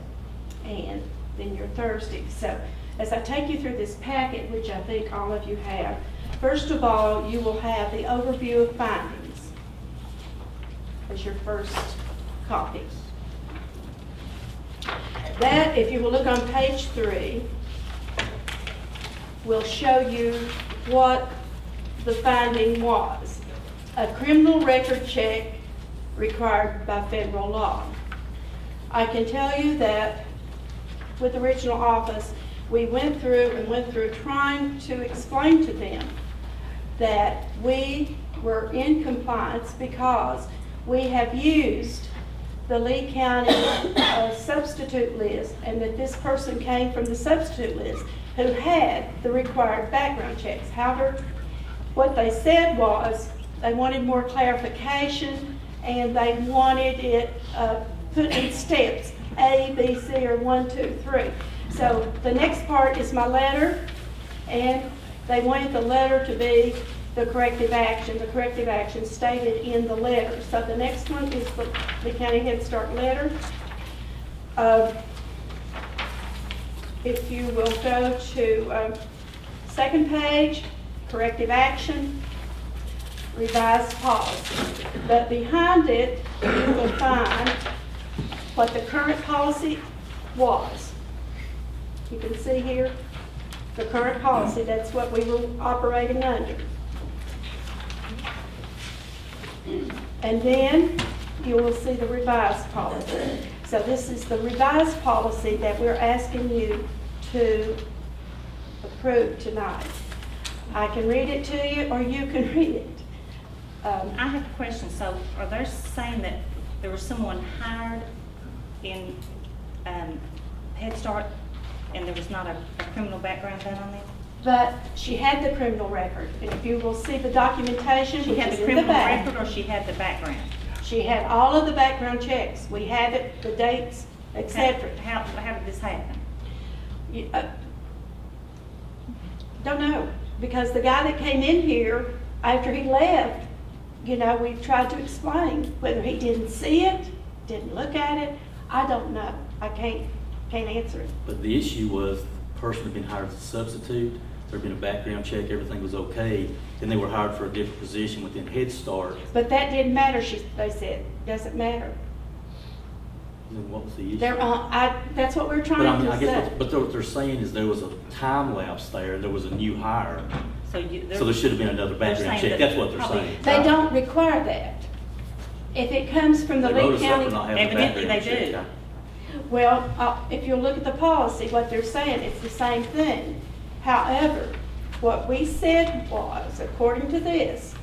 and then your Thursday. So as I take you through this packet, which I think all of you have, first of all, you will have the overview of findings as your first copy. That, if you will look on page 3, will show you what the finding was. A criminal record check required by federal law. I can tell you that with the regional office, we went through trying to explain to them that we were in compliance because we have used the Lee County substitute list, and that this person came from the substitute list who had the required background checks. However, what they said was they wanted more clarification and they wanted it put in steps, A, B, C, or 1, 2, 3. So the next part is my letter, and they wanted the letter to be the corrective action stated in the letter. So the next one is the Lee County Head Start letter. If you will go to second page, corrective action, revised policy. But behind it, you will find what the current policy was. You can see here the current policy, that's what we were operating under. And then you will see the revised policy. So this is the revised policy that we're asking you to approve tonight. I can read it to you, or you can read it. I have a question. So are they saying that there was someone hired in Head Start and there was not a criminal background done on them? But she had the criminal record, and if you will see the documentation, She which had is the in the criminal back. record or she had the background? She had all of the background checks. We have it, the dates, etc. How did this happen? Don't know, because the guy that came in here after he left, you know, we tried to explain whether he didn't see it, didn't look at it. I don't know. I can't answer it. But the issue was the person had been hired as a substitute, there'd been a background check, everything was okay, then they were hired for a different position within Head Start. But that didn't matter, they said, doesn't matter. Then what was the issue? That's what we're But I trying mean, I to guess, say. but what they're saying is there was a time lapse there, there was a new hire, So so there should have been another they're background saying check, that that's what they're probably- saying. They don't require that. If it comes from the They wrote Lee us up County. for not having a Evidently background they check. do. Well, if you look at the policy, what they're saying, it's the same thing. However, what we said was, according to theirs,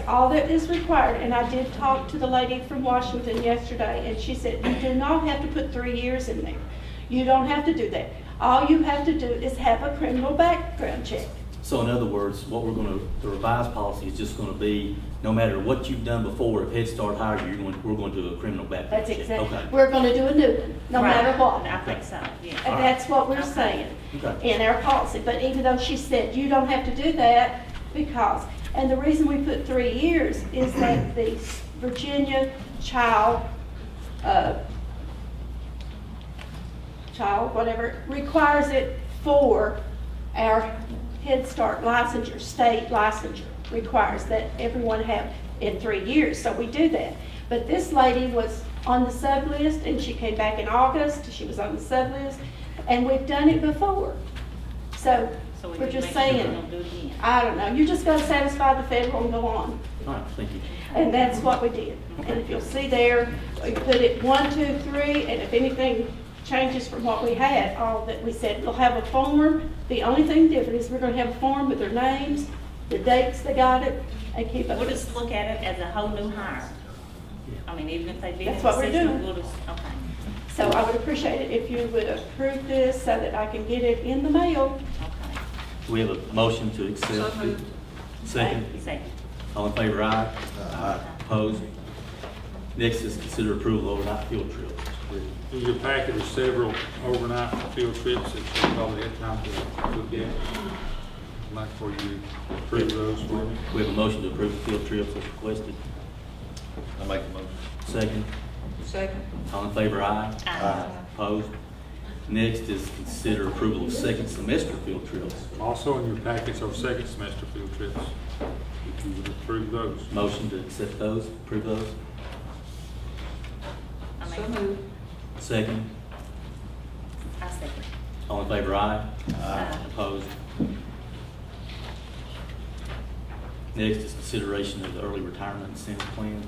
all that is required, and I did talk to the lady from Washington yesterday, and she said, you do not have to put 3 years in there. You don't have to do that. All you have to do is have a criminal background check. So in other words, what the revised policy is just gonna be, no matter what you've done before, if Head Start hires you, we're going to do a criminal background That's check. exactly, Okay. we're gonna do a new one, no Right. matter what. I think so, yeah. And that's what we're Okay. saying Okay. in our policy. But even though she said you don't have to do that because, and the reason we put 3 years is that the Virginia whatever, requires it for our Head Start licensure, state licensure requires that everyone have in 3 years. So we do that. But this lady was on the sub list and she came back in August. She was on the sub list and we've done it before. So So we we're need to just make sure we saying, don't do it again. I don't know, you just gotta satisfy the federal and go on. All right, thank you. And that's what we did. And if you'll see there, we put it 1, 2, 3, and if anything changes from what we had, all that we said, we'll have a form. The only thing different is we're gonna have a form with their names, the dates they got it, and keep it. We'll just look at it as a whole new hire. I mean, even if they've been in That's the what we're system, doing. we'll just, okay. So I would appreciate it if you would approve this so that I can get it in the mail. Okay. Do we have a motion to accept? So moved. Second? Second. All in favor, aye? Aye. Opposed? Next is consider approval of overnight field trip. In your packet are several overnight field trips that you probably had time to look at. I'd like for you to approve those for me. We have a motion to approve the field trips as requested. I make the motion. Second? Second. All in favor, aye? Aye. Opposed? Next is consider approval of second semester field trips. Also in your packets are second semester field trips, if you would approve those. Motion to accept those, approve those. I So mean, moved. Second? I second. All in favor, aye? Aye. Opposed? Next is consideration of the early retirement incentive plan.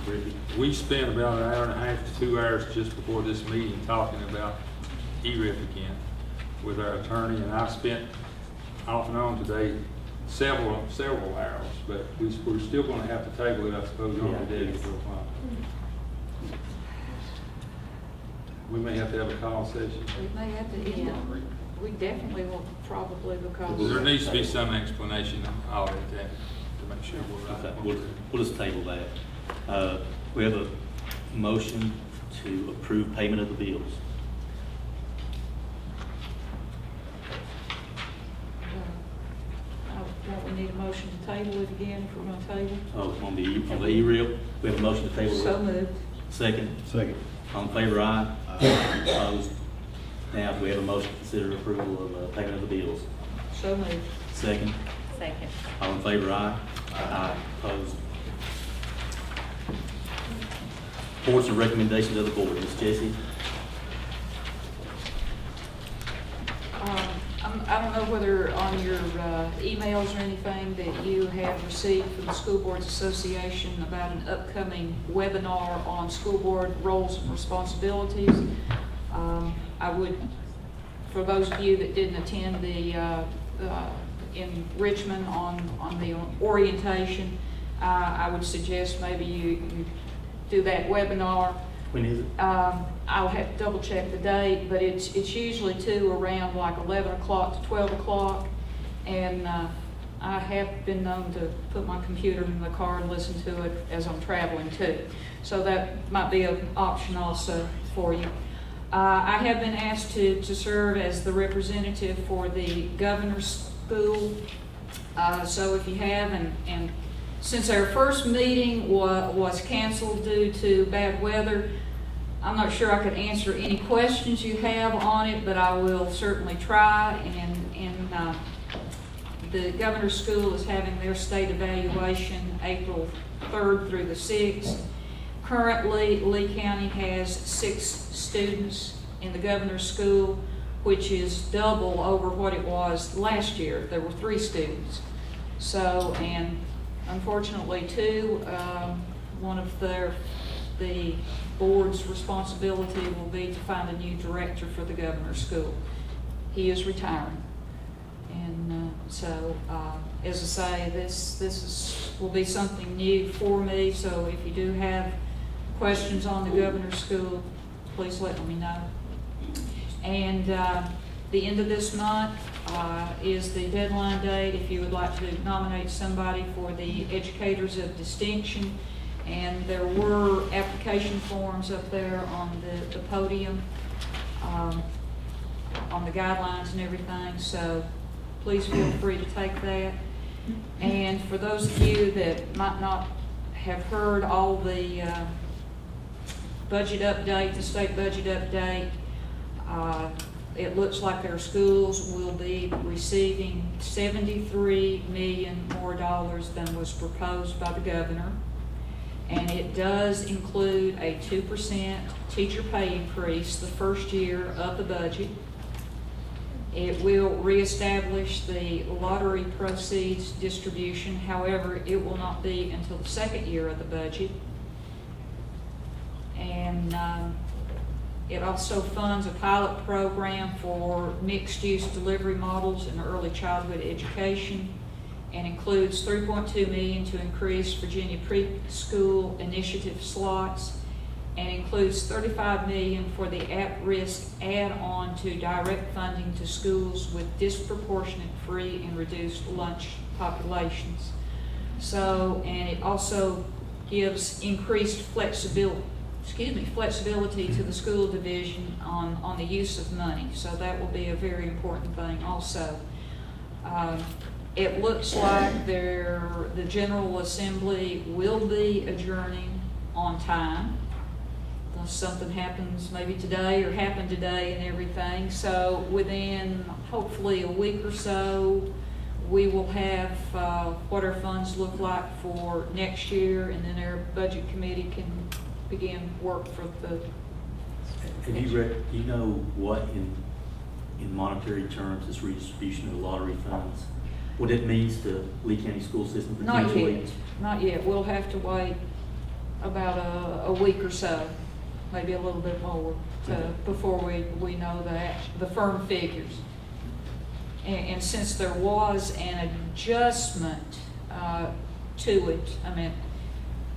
Mr. Rippey. We spent about an hour and a half to 2 hours just before this meeting talking about ERIF again with our attorney, and I spent off and on today several hours, but we're still gonna have to table it, I suppose, on the day for a while. We may have to have a call session. We may have to, yeah, we definitely will probably because. There needs to be some explanation on all of that to make sure we're Okay, right. we'll just table that. We have a motion to approve payment of the bills. Don't we need a motion to table it again if we're going to table? Oh, on the E-reel, we have a motion to table. So moved. Second, Second. all in favor, aye? Opposed? Now, do we have a motion to consider approval of payment of the bills? So moved. Second, Second. all in favor, aye? Aye. Opposed? Reports and recommendations of the board, Ms. Jessie? I don't know whether on your emails or anything that you have received from the School Boards Association about an upcoming webinar on school board roles and responsibilities. I would, for those of you that didn't attend the in Richmond on the orientation, I would suggest maybe you do that webinar. When is it? I'll have to double check the date, but it's usually around like 11 o'clock to 12 o'clock. And I have been known to put my computer in the car and listen to it as I'm traveling too. So that might be an option also for you. I have been asked to serve as the representative for the governor's school. So if you have, and since our first meeting was canceled due to bad weather, I'm not sure I could answer any questions you have on it, but I will certainly try. And the governor's school is having their state evaluation April 3rd through the 6th. Currently, Lee County has 6 students in the governor's school, which is double over what it was last year. There were 3 students. So, and unfortunately too, one of the board's responsibility will be to find a new director for the governor's school. He is retiring. And so, as I say, this will be something new for me. So if you do have questions on the governor's school, please let me know. And the end of this month is the deadline date if you would like to nominate somebody for the Educators of Distinction. And there were application forms up there on the podium, on the guidelines and everything. So please feel free to take that. And for those of you that might not have heard all the budget update, the state budget update, it looks like our schools will be receiving $73 million more than was proposed by the governor. And it does include a 2% teacher pay increase the first year of the budget. It will reestablish the lottery proceeds distribution. However, it will not be until the second year of the budget. And it also funds a pilot program for mixed-use delivery models in early childhood education, and includes $3.2 million to increase Virginia preschool initiative slots, and includes $35 million for the at-risk add-on to direct funding to schools with disproportionate free and reduced lunch populations. So, and it also gives increased flexibility to the school division on the use of money. So that will be a very important thing also. It looks like the General Assembly will be adjourning on time. Unless something happens maybe today or happened today and everything. So within hopefully a week or so, we will have what our funds look like for next year, and then our budget committee can begin work for the. Have you know what in monetary terms this redistribution of the lottery funds, what it means to Lee County school system Not potentially? yet, not yet. We'll have to wait about a week or so, maybe a little bit more, before we know the firm figures. And since there was an adjustment to it, I mean,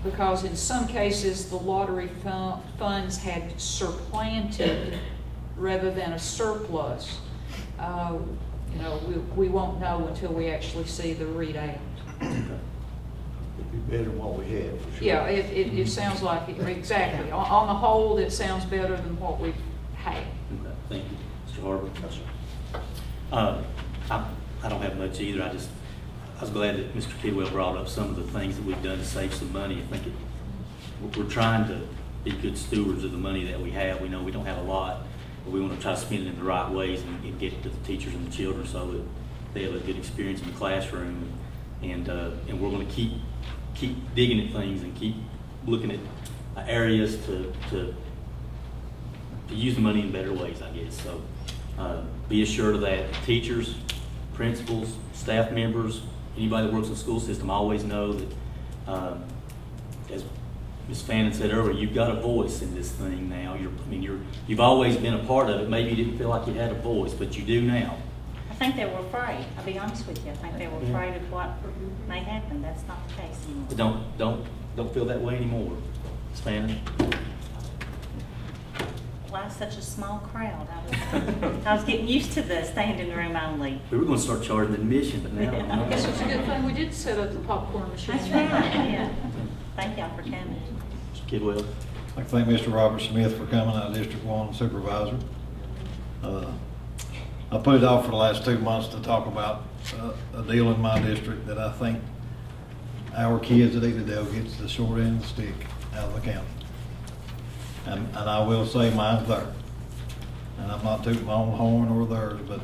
because in some cases the lottery funds had supplanted rather than a surplus. You know, we won't know until we actually see the readout. It'd be better than what we had, for sure. Yeah, it sounds like it, exactly. On the whole, it sounds better than what we've had. Okay, thank you. Mr. Harper? Yes, sir. I don't have much either. I was glad that Mr. Kidwell brought up some of the things that we've done to save some money. I think we're trying to be good stewards of the money that we have. We know we don't have a lot, but we want to try to spend it in the right ways and get it to the teachers and the children so that they have a good experience in the classroom. And we're going to keep digging at things and keep looking at areas to use the money in better ways, I guess. So be assured of that. Teachers, principals, staff members, anybody that works in the school system always know that, as Ms. Fannin said earlier, you've got a voice in this thing now. You've always been a part of it. Maybe you didn't feel like you had a voice, but you do now. I think they were afraid. I'll be honest with you. I think they were afraid of what may happen. That's not the case anymore. But don't feel that way anymore, Ms. Fannin. Why such a small crowd? I was getting used to the standing room only. We were going to start charging admission, but now. Yeah. I guess it's a good thing we did set up the popcorn machine. That's right, yeah. Thank y'all for coming. Mr. Kidwell. I'd like to thank Mr. Robert Smith for coming, our District 1 Supervisor. I put it off for the last 2 months to talk about a deal in my district that I think our kids at Edendale gets the short end of the stick out of the county. And I will say mine's there. And I'm not tooting my own horn or theirs, but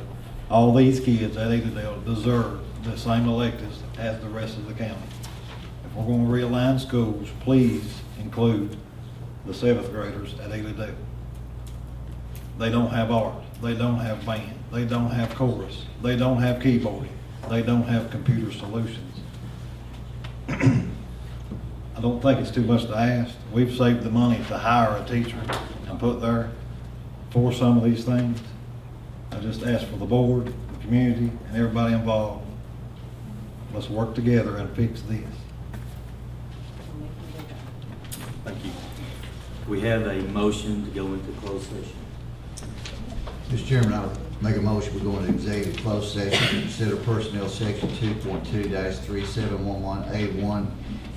all these kids at Edendale deserve the same electives as the rest of the county. If we're gonna realign schools, please include the 7th graders at Edendale. They don't have art, they don't have band, they don't have chorus, they don't have keyboarding, they don't have computer solutions. I don't think it's too much to ask. We've saved the money to hire a teacher and put there for some of these things. I just ask for the board, the community, and everybody involved. Let's work together and fix this. Thank you. We have a motion to go into closed session. Mr. Chairman, I would make a motion, we go into executive closed session, to consider personnel section 2.2-3711A1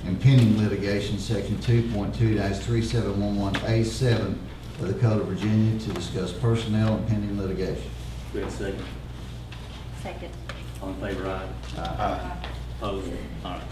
and pending litigation section 2.2-3711A7 of the Code of Virginia to discuss personnel and pending litigation. We have a second. Second. All in favor, aye. Aye. Opposed? All right.